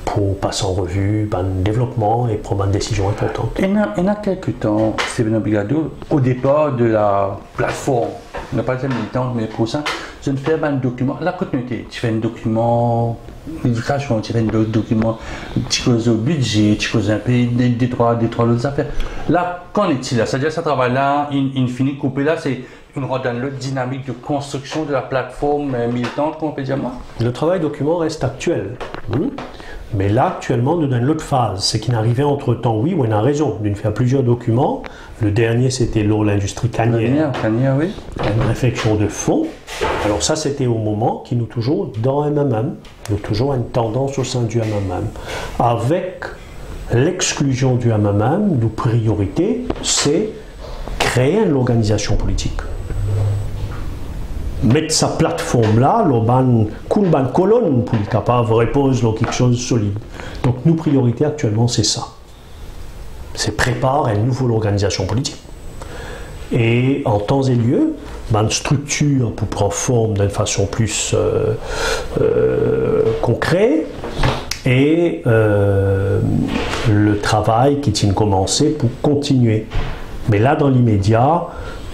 pour passer en revue le développement et prendre une décision importante. Il y a quelques temps, Steven Obrigado, au départ de la plateforme, on n'a pas été militant, mais pour ça, je ne fais pas un document. La continuité, tu fais un document d'éducation, tu fais un document, tu causes au budget, tu causes un peu des trois autres affaires. Là, qu'en est-il là? C'est-à-dire, ce travail-là, il finit coupé là, c'est une redonne dynamique de construction de la plateforme militante, qu'on peut dire moi? Le travail document reste actuel. Mais là, actuellement, nous dans l'autre phase. C'est qu'il n'arrivait entre-temps, oui, on a raison, d'une faire plusieurs documents. Le dernier, c'était l'industrie cannière. Oui. Une réflexion de fond. Alors ça, c'était au moment qui nous toujours dans MMM. Nous toujours une tendance au sein du MMM. Avec l'exclusion du MMM, nos priorités, c'est créer une organisation politique. Mettre sa plateforme là, une colonne pour être capable de répondre à quelque chose de solide. Donc, nos priorités actuellement, c'est ça. C'est préparer une nouvelle organisation politique. Et en temps et lieu, une structure pour prendre forme d'une façon plus concrète et le travail qui tient commencé pour continuer. Mais là, dans l'immédiat,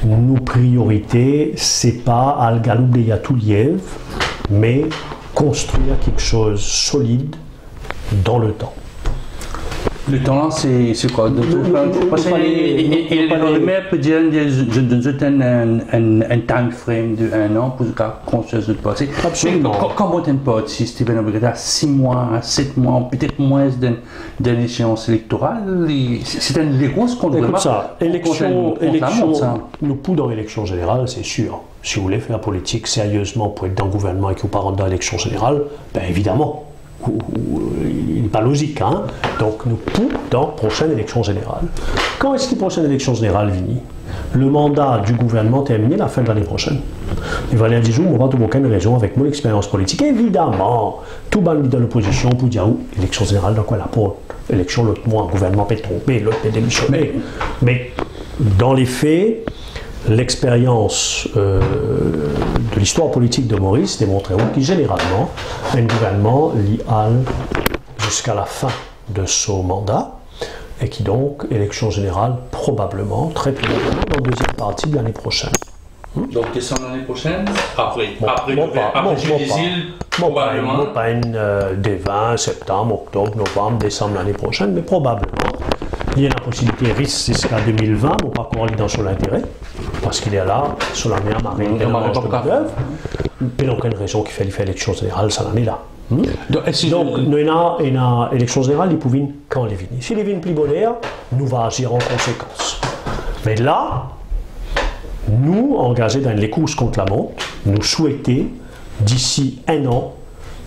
nos priorités, c'est pas à galouber à tout lièvre, mais construire quelque chose de solide dans le temps. Le temps là, c'est quoi? Le maire peut dire je donne un time frame de 1 an pour construire ce passé. Absolument. Comment on peut si Steven Obrigado, 6 mois, 7 mois, peut-être moins d'une échéance électorale, c'est une grosse contre écoute ça, élection, nous pouvons dans l'élection générale, c'est sûr. Si vous voulez faire la politique sérieusement pour être dans le gouvernement et que vous ne rentrez dans l'élection générale, ben évidemment. Il n'est pas logique, hein? Donc nous pouvons dans la prochaine élection générale. Quand est-ce que la prochaine élection générale finit? Le mandat du gouvernement terminé la fin de l'année prochaine. Il va aller à 10 jours, on va trouver aucune raison avec mon expérience politique. Évidemment, tout le monde dans l'opposition pour dire élection générale, dans quoi la porte? Élection l'autre mois, gouvernement peut tromper, l'autre peut démissionner. Mais dans les faits, l'expérience de l'histoire politique de Maurice démontrait que généralement, un gouvernement l'IAL jusqu'à la fin de son mandat et qui donc, élection générale, probablement, très probablement, dans la deuxième partie de l'année prochaine. Donc, décembre l'année prochaine? Après probablement. Pas des 20, septembre, octobre, novembre, décembre l'année prochaine, mais probablement. Il y a la possibilité risque jusqu'à 2020, mais pas encore dans son intérêt, parce qu'il est là, sur la mer marine, il n'y a aucune raison qui fait l'élection générale, ça en est là. Donc, nous avons une élection générale, ils peuvent quand ils viennent. Si ils viennent plus bonheur, nous allons agir en conséquence. Mais là, nous, engagés dans les courses contre la montre, nous souhaitons, d'ici 1 an,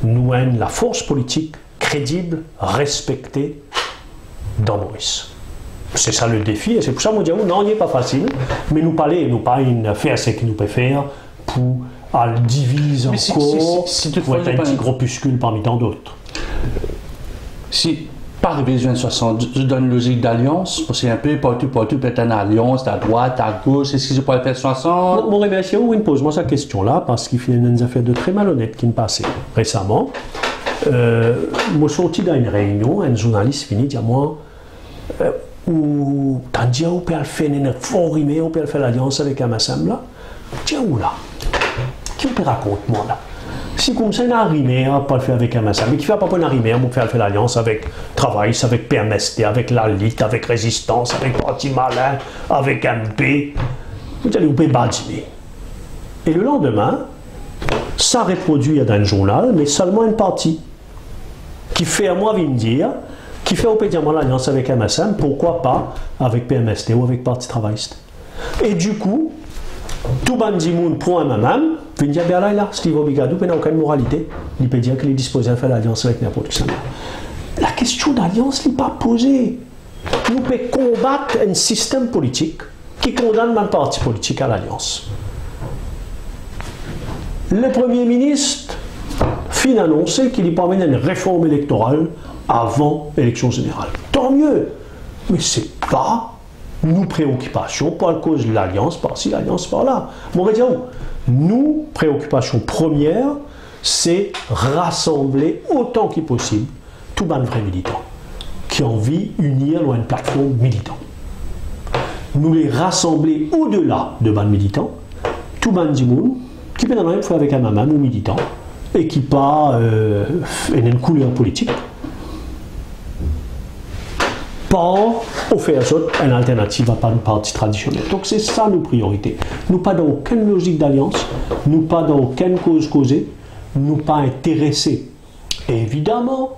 nous ayons la force politique crédible, respectée dans Maurice. C'est ça le défi, et c'est pour ça que nous disons, non, il n'est pas facile, mais nous parler, nous pas faire ce que nous pouvons faire pour le diviser encore, pour être un petit groupuscule parmi tant d'autres. Si, par révision 60, je donne une logique d'alliance, parce que un peu partout, peut-être une alliance, à droite, à gauche, est-ce que je pourrais faire 60? Mon remerciement, oui, pose-moi cette question-là, parce qu'il fait une affaire de très malhonnête qui me passait récemment. Je suis sorti dans une réunion, un journaliste finit dit à moi, où t'as dit on peut faire une fort rimé, on peut faire l'alliance avec MSM là. Tiens, où là? Qui me raconte, moi, là? Si comme ça, on a arrimé, on pas le faire avec MSA, mais qui fait pas pour arrimé, on fait l'alliance avec Travail, avec PMST, avec la LIT, avec Résistance, avec Parti Malin, avec MP. Vous allez vous badiner. Et le lendemain, ça reproduit dans un journal, mais seulement une partie. Qui fait à moi venir dire, qui fait au pédiamment l'alliance avec MSM, pourquoi pas avec PMST ou avec Parti Travailliste. Et du coup, tout bandimoun pour un MMM, vient dire, ben là, Steve Obigadou n'a aucune moralité. Il peut dire qu'il est disposé à faire l'alliance avec n'importe qui. La question d'alliance n'est pas posée. Nous pouvons combattre un système politique qui condamne un parti politique à l'alliance. Le Premier ministre fin annoncé qu'il y promène une réforme électorale avant l'élection générale. Tant mieux. Mais ce n'est pas nos préoccupations pour cause de l'alliance par-ci, l'alliance par-là. Mon média, nos préoccupations premières, c'est rassembler autant que possible tous les vrais militants qui ont envie d'unir dans une plateforme militante. Nous les rassembler au-delà de ban militants, tout ban du monde qui peut en faire avec un maman ou militant et qui pas une couleur politique. Pas offrir une alternative à pas une parti traditionnel. Donc c'est ça nos priorités. Nous pas dans aucune logique d'alliance, nous pas dans aucune cause causée, nous pas intéressés. Évidemment,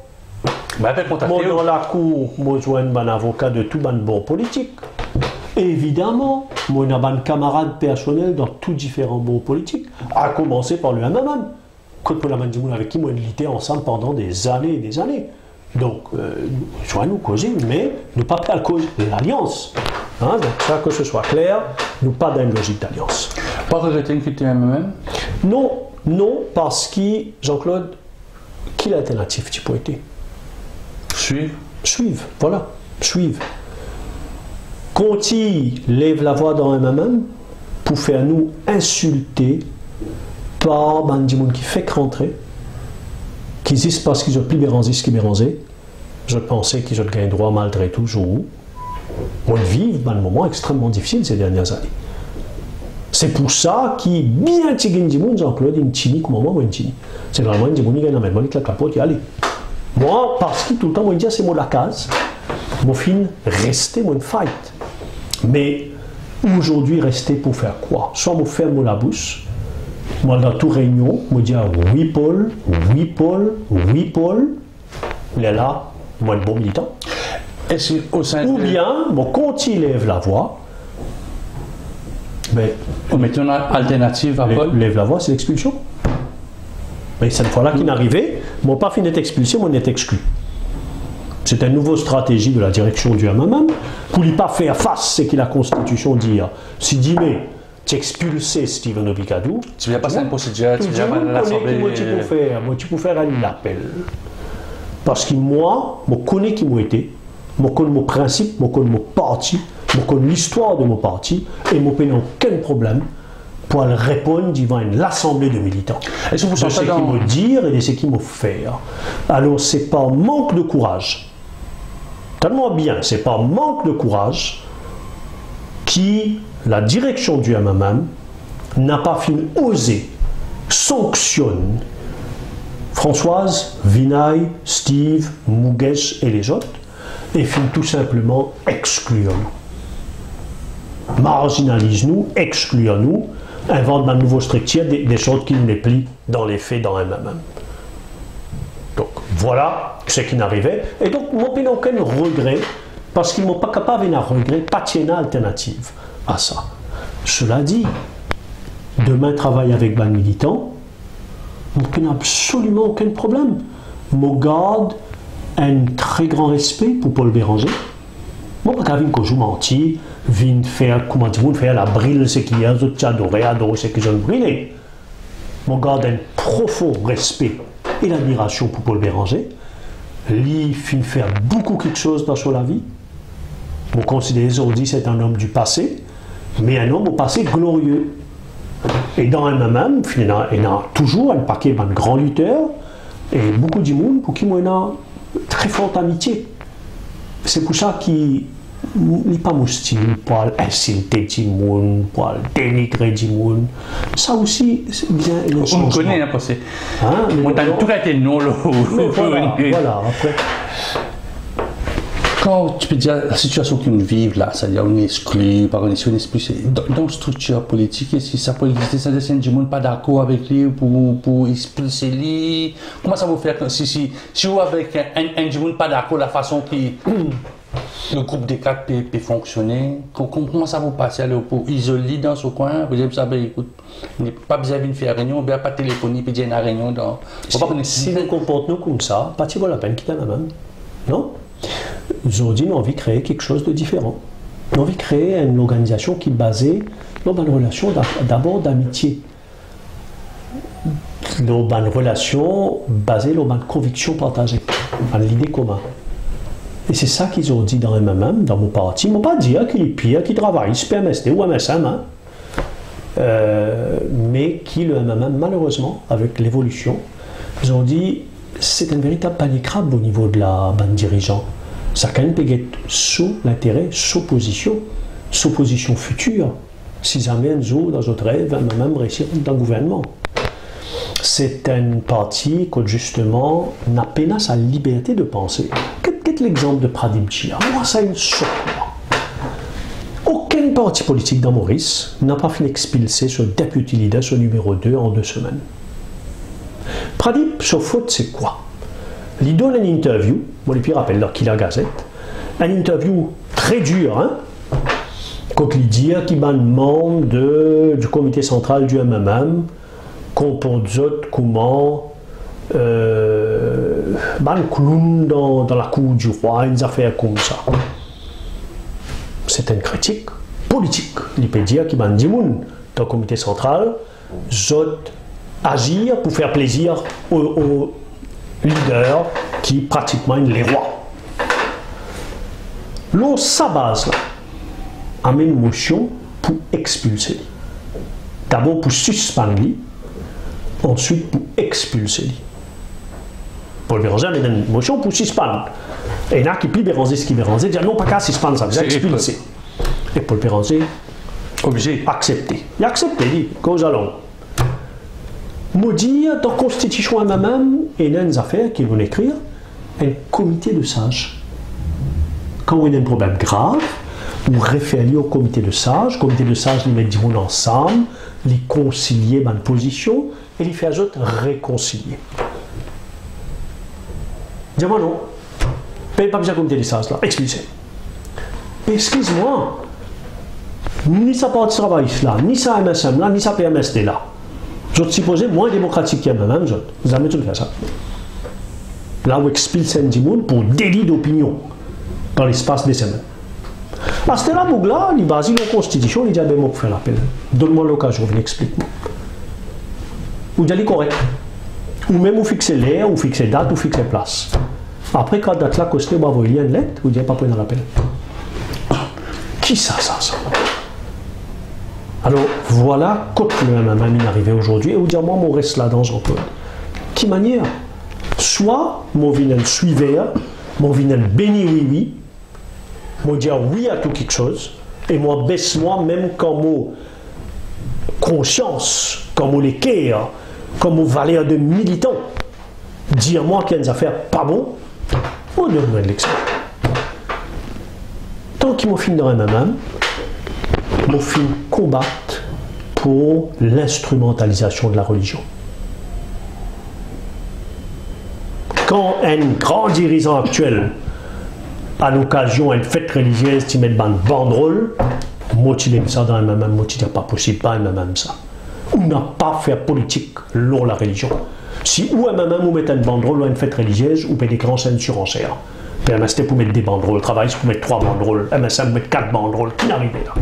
moi dans la cour, moi je un avocat de tout ban bord politique. Évidemment, moi j'ai un camarade personnel dans tous différents bords politiques, à commencer par le MMM, avec qui moi j'ai ensemble pendant des années et des années. Donc, je vais nous causer, mais nous pas à cause de l'alliance. Hein, donc, ça, que ce soit clair, nous pas dans une logique d'alliance. Pas regretter une critique MMM? Non, non, parce que, Jean-Claude, qui est l'alternative tu peux être? Suivre. Suivre, voilà, suivre. Conti lève la voix dans MMM pour faire nous insulter par des gens qui fait rentrer, qui disent parce qu'ils ont plus béranzé ce qui béranzé. Je pensais qu'ils ont gagné droit malgré tout jour. On vit un moment extrêmement difficile ces dernières années. C'est pour ça qu'il bien tigin du monde, Jean-Claude, une tini comme moi, une tini. C'est vraiment une tini qui gagne la la capote, y aller. Moi, parce que tout le temps, moi, je dis c'est moi la case. Mon film, rester, mon fight. Mais aujourd'hui, rester pour faire quoi? Soit me ferme la bouche. Moi, dans toute réunion, je dis oui, Paul, oui, Paul, oui, Paul. Il est là, moi, un bon militant. Ou bien, quand il lève la voix, mais on met une alternative à Paul. Lève la voix, c'est l'expulsion. Mais cette fois-là qu'il est arrivé, mon pas fini d'être expulsé, moi, n'est exclu. C'est une nouvelle stratégie de la direction du MMM pour ne pas faire face à ce que la Constitution dit. Si dit, mais tu expulses Steven Obigadou, tu viens passer une procédure, tu viens à l'Assemblée. Moi, tu peux faire un appel. Parce que moi, je connais qui moi été, je connais mon principe, je connais mon parti, je connais l'histoire de mon parti, et je n'ai aucun problème pour répondre devant l'Assemblée de militants. Et je sais ce qu'ils me dire et de ce qu'ils me faire. Alors, ce n'est pas manque de courage. Tellement bien, ce n'est pas manque de courage qui, la direction du MMM, n'a pas fini osé sanctionne Françoise, Vinay, Steve, Mugesh et les autres, et finit tout simplement exclure nous. Marginalise-nous, exclure-nous, invente un nouveau structure, des choses qui ne les plient dans les faits dans MMM. Donc voilà ce qui n'arrivait. Et donc, moi, je n'ai aucun regret, parce qu'ils ne sont pas capables de regret, pas de alternative à ça. Cela dit, demain, travailler avec ban militant, je n'ai absolument aucun problème. Je garde un très grand respect pour Paul Béranger. Moi, je ne peux pas mentir, vient faire, comment dire, faire la brille, ce qui est, adorer ce que j'ai brillé. Je garde un profond respect et l'admiration pour Paul Béranger. Lui, il fait beaucoup quelque chose dans sa vie. Je considère aujourd'hui c'est un homme du passé, mais un homme au passé glorieux. Et dans un MMM, il y a toujours un paquet de grands lutteurs et beaucoup de monde pour qui moi, il y a une très forte amitié. C'est pour ça que il n'est pas mon style pour insulter du monde, pour dénigrer du monde. Ça aussi, c'est bien. On connaît, hein, parce que. On a tout été non, là. Voilà, après. Quand tu peux dire la situation qu'on vit là, c'est-à-dire on est exclu par une espèce dans la structure politique, si ça peut exister, ça descend du monde pas d'accord avec lui pour expulser lui. Comment ça va faire si vous avec un du monde pas d'accord la façon qui le groupe des quatre peut fonctionner, comment ça va passer alors pour isoler dans ce coin, vous avez ça, ben écoute, il n'est pas besoin de faire réunion, bien pas téléphoner puis dire une réunion dans. Si nous comportons comme ça, pas de la peine quitter la même, non? Aujourd'hui, nous avons envie de créer quelque chose de différent. Nous avons envie de créer une organisation qui est basée dans une relation d'abord d'amitié. Dans une relation basée sur une conviction partagée, dans l'idée commune. Et c'est ça qu'ils ont dit dans MMM, dans mon parti. Ils ne m'ont pas dit qu'il est pire, qu'il travaille, PMSD ou MSM, hein. Mais qui, le MMM, malheureusement, avec l'évolution, ils ont dit c'est un véritable panier crabe au niveau de la bande dirigeante. Ça quand même peut être sous l'intérêt, sous position future, si jamais nous, dans notre rêve, même réussir dans le gouvernement. C'est un parti qui, justement, n'a pas sa liberté de penser. Quel est l'exemple de Pradeep Chia? Moi, ça a une choc. Aucun parti politique dans Maurice n'a pas fait expulser ce député leader, ce numéro 2, en 2 semaines. Pradeep, sa faute, c'est quoi? Il donne une interview, moi les pires rappelle là qu'il a Gazette, une interview très dure, hein, quand il dit qu'il est membre du comité central du MMM, qu'on peut dire comment clown dans la cour du roi, une affaire comme ça. C'est une critique politique. Il peut dire qu'il y a des gens dans le comité central, agir pour faire plaisir aux leader qui pratiquement les rois. L'eau, sa base, là, amène une motion pour expulser. D'abord pour suspendre, ensuite pour expulser. Paul Béranger amène une motion pour suspendre. Et il y en a qui plie Béranger ce qui Béranger, dit non, pas qu'à suspendre, ça veut dire expulser. Et Paul Béranger, obligé, accepté. Il a accepté, il dit, cause à l'ombre. Maudit, dans la Constitution elle-même, il y a une affaire qui vont écrire un comité de sages. Quand il y a un problème grave, on réfère au comité de sages. Le comité de sages, ils mettent ensemble, les concilier dans une position et les faire autres réconcilier. Dis-moi non, pas besoin de comité de sages là, expulsez. Excuse-moi, ni sa partie travailliste là, ni sa MSM là, ni sa PMSD là. Je suis supposé moins démocratique qu'il y a même, vous avez tout fait ça. Là où expulse un monde pour délit d'opinion dans l'espace des semaines. À ce là, Mougla, il base la constitution, il dit à ben, moi, faire l'appel. Donne-moi l'occasion, viens explique-moi. Vous dites correct. Ou même vous fixez l'heure, ou fixez date, ou fixez place. Après, quand date là, costé, vous envoyez une lettre, vous dites pas prendre l'appel. Qui ça? Alors, voilà quand le MMM est arrivé aujourd'hui, et vous dire, moi, mon reste là dans un peu. Qui manière? Soit, mon vin suiveur, mon vin béni oui, moi dire oui à tout quelque chose, et moi baisse moi même quand mon conscience, quand mon équerre, quand mon valeur de militant, dire moi qu'il y a des affaires pas bon, on donne-moi de l'exemple. Tant qu'ils m'ont fini dans MMM, m'ont fini combattre pour l'instrumentalisation de la religion. Quand un grand dirigeant actuel, à l'occasion d'une fête religieuse, tu mets une banderole, moi tu mets ça dans un MMM, moi tu dis pas possible, pas un MMM ça. On n'a pas fait politique lors la religion. Si ou un MMM ou met une banderole ou une fête religieuse, ou met des grands scènes surenchères. PMST pour mettre des banderoles, travail pour mettre 3 banderoles, MSM pour mettre 4 banderoles, qui n'arrivait là.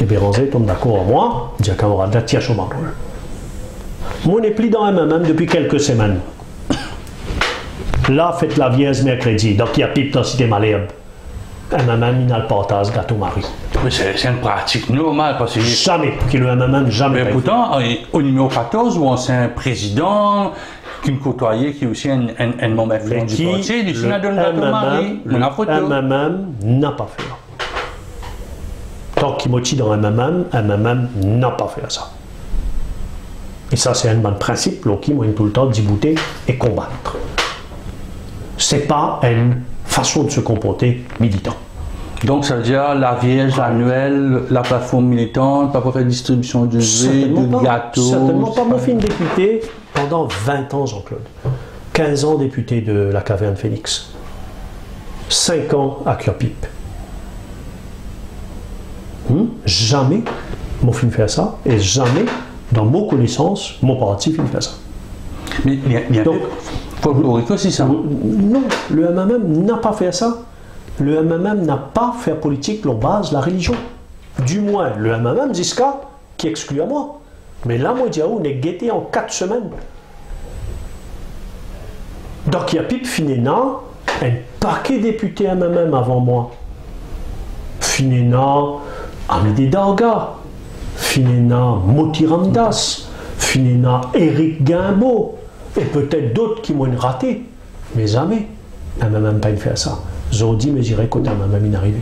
Et Béranger tombe d'accord avec moi, dit à camarade, là tiens sur banderole. Moi on est pris dans un MMM depuis quelques semaines. Là, faites la vierge mercredi, donc il y a pipe dans la cité Malherbe. MMM, il a le partage gâteau Marie. Mais c'est une pratique normale parce que. Jamais, qui le MMM, jamais. Mais pourtant, au numéro 14, où on c'est un président, qui me côtoyait, qui est aussi un membre influent du parti, du Sénat le MMM n'a pas fait. Tant qu'il motive dans MMM n'a pas fait ça. Et ça, c'est un bon principe, qui moi tout le temps débouter et combattre. C'est pas une façon de se comporter militant. Donc ça veut dire la Vierge annuelle, la plateforme militante, pas pour faire distribution de jus, de gâteaux. Certainement pas. Moi, je suis député pendant 20 ans, Jean-Claude. 15 ans député de la Caverne Phénix. 5 ans à Cure-Pipe. Jamais mon film fait ça, et jamais, dans mon connaissance, mon parti film fait ça. Mais bien donc, folklorique aussi ça. Non, le MMM n'a pas fait ça. Le MMM n'a pas fait politique sur base de la religion. Du moins, le MMM jusqu'à qui exclut à moi. Mais là, moi, on est guetté en 4 semaines. Donc, il y a Pipe Finéna, un paquet de députés MMM avant moi. Finéna, Amidé Darga, Finéna, Moti Ramdas, Finéna, Éric Guimbaud, et peut-être d'autres qui m'ont raté. Mais jamais, MMM pas fait ça. Zodi, mais j'irai côté MMM inarrivé.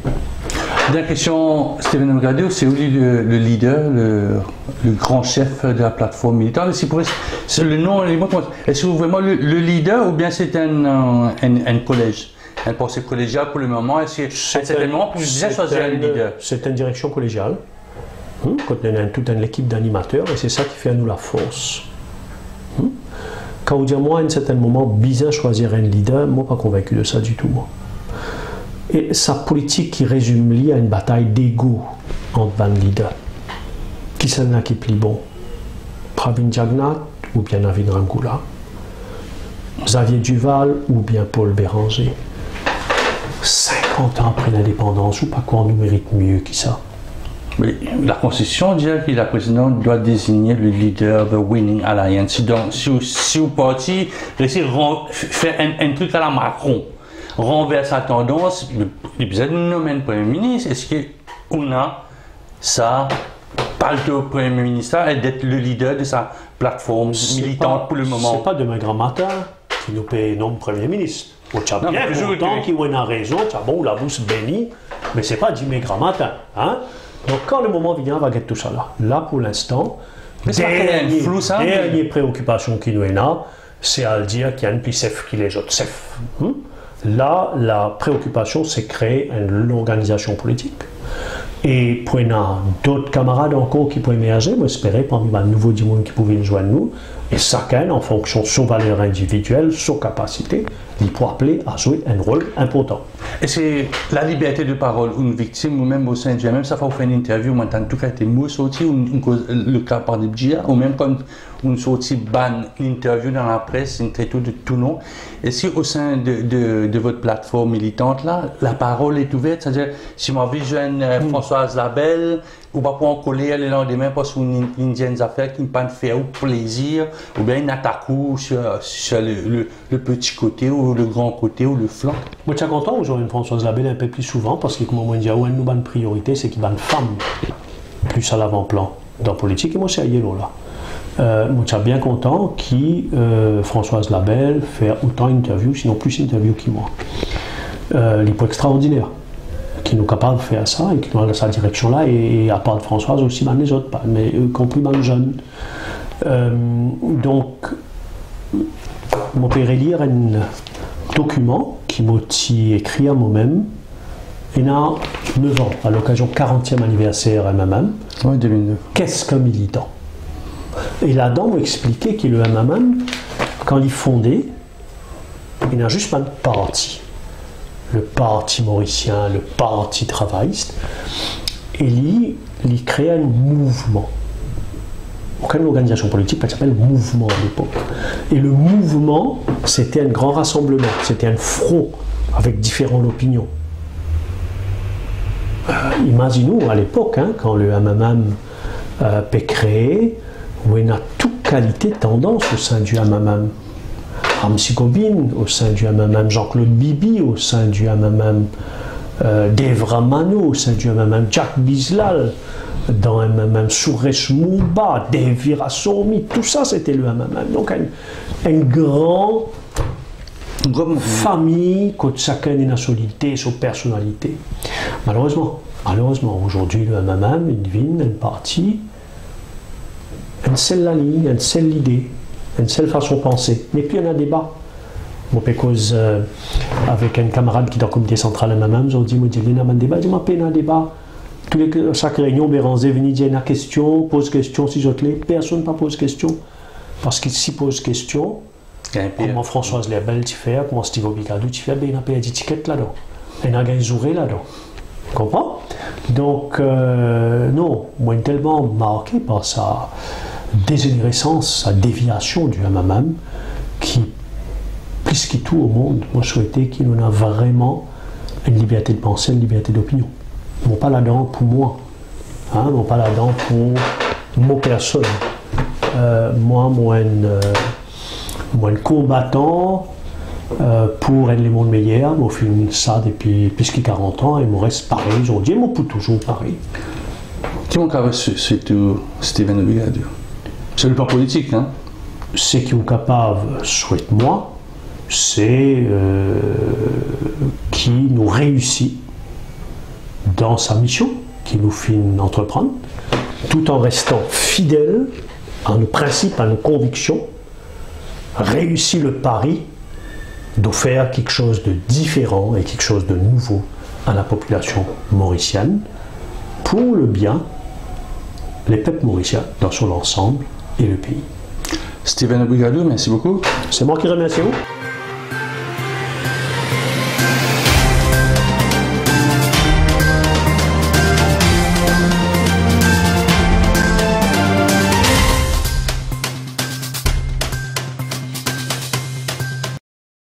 Dernière question, Steven Mgadou, c'est lui le leader, le grand chef de la plateforme militante. C'est le nom, est-ce que vraiment le leader ou bien c'est un collège? Un pensée collégial pour le moment? Est-ce que certainement vous avez choisi un leader? C'est une direction collégiale. Quand on a toute une équipe d'animateurs, et c'est ça qui fait à nous la force. Quand vous dites, moi, à un certain moment, bizarre choisir un leader, moi, pas convaincu de ça du tout, moi. Et sa politique qui résume liée à une bataille d'ego entre les leaders. Qui s'en a qui est plus bon? Pravin Jagnat ou bien Navid Ramgoula? Xavier Duval ou bien Paul Béranger? 50 ans après l'indépendance, ou pas qu'on nous mérite mieux que ça? Mais la Constitution dit que la présidente doit désigner le leader de Winning Alliance. Donc, si vous parti, faire un truc à la Macron, renverse sa tendance, l'épisode nomme un Premier ministre, est-ce qu'on a ça, parle au Premier ministre et d'être le leader de sa plateforme militante pour le moment? C'est pas demain grand matin qui nous paye nom Premier ministre. Tu as bien content qu'il y a raison, tu as bon la bouche bénie, mais c'est pas demain grand matin. Hein? Donc quand le moment vient, on va gagner tout ça là. Là pour l'instant, dernière préoccupation qui nous est là, c'est à dire qu'il y a un plus chef qui les autres chefs. Là, la préoccupation, c'est créer une organisation politique. Et pour d'autres camarades encore qui pourraient émerger, moi j'espérais parmi les nouveaux du monde qui pouvaient nous joindre nous, et chacun, en fonction de son valeur individuelle, son capacité, il peut appeler à jouer un rôle important. Et c'est la liberté de parole, une victime ou même au sein du même ça fait faire une interview, moi en tout cas été moi sorti le cas par des BGA, ou même quand une sortie ban interview dans la presse, une traité de tout nom. Et si au sein de votre plateforme militante là, la parole est ouverte, c'est-à-dire si moi je Françoise Labelle, ou pas pour en coller le lendemain parce qu'une indienne affaire qui ne pas faire ou plaisir, ou bien une attaque sur le petit côté ou le grand côté ou le flanc. Moi, je suis content aujourd'hui une Françoise Labelle un peu plus souvent parce que, comme on dit, une bonne priorité, c'est qu'il y a une femme plus à l'avant-plan dans la politique. Et moi, c'est à Yellow là. Moi, je suis bien content que Françoise Labelle fait autant d'interviews, sinon plus d'interviews que moi. Il est extraordinaire. Qui nous capable de faire ça et qui nous dans sa direction là et à part de Françoise aussi ben les autres pas mais compris ben jeunes donc mon père lire un document qui m'a écrit à moi-même il y a 9 ans à l'occasion 40e anniversaire MMM. Oui, 2009. Qu'est-ce qu'un militant? Et là-dedans on expliquait que le MMM quand il fondait il n'a juste pas de parti. Le parti mauricien, le parti travailliste, et il crée un mouvement. Aucune organisation politique, ça s'appelle mouvement à l'époque. Et le mouvement, c'était un grand rassemblement, c'était un front avec différentes opinions. Imaginons à l'époque, quand le MMM est créé, où il y a toute qualité de tendance au sein du MMM. Ramsi Gobin au sein du MMM, Jean-Claude Bibi au sein du MMM, Devra Mano au sein du MMM, Jack Bislal, dans un MMM, Suresh Mumba, Devira Somi, tout ça c'était le MMM. Donc une grande famille, que chacun a sa solidité, sa personnalité. Malheureusement, aujourd'hui le MMM, il devient une partie, une seule ligne, une seule idée, une seule façon de penser. Mais puis il y a un débat. Moi, parce avec un camarade qui est dans le comité central MMM, ils ont dit, il y a un débat, il y a un débat. Chaque réunion, Béranzé vient dire une question, pose question, si j'autre personne ne pose question. Parce qu'il s'y pose question, comment Françoise Lebel tu fais, comment Steve Obigadou tu fais, il y a des étiquettes là-dedans. Il y a des zourés là-dedans. Tu comprends? Donc, non, moi, je suis tellement marqué par sa dégénérescence, sa déviation du MMM, qui, plus que tout au monde, moi, je souhaitais qu'il en a vraiment une liberté de pensée, une liberté d'opinion. Non pas là-dedans pour moi, hein, non pas là-dedans pour mon personne. Moi, un combattant pour rendre le monde meilleur, moi, je fais ça depuis plus de 40 ans et je reste pareil. Aujourd'hui, moi, pour toujours pareil. Qui m'ont capable surtout Steven Obigadou? C'est le plan politique, hein? Ce qui est capable, souhaite moi, c'est qui nous réussit dans sa mission, qui nous fait entreprendre, tout en restant fidèle à nos principes, à nos convictions, réussit le pari de faire quelque chose de différent et quelque chose de nouveau à la population mauricienne, pour le bien, les peuples mauriciens dans son ensemble et le pays. Steven Obigadou, merci beaucoup. C'est moi qui remercie vous.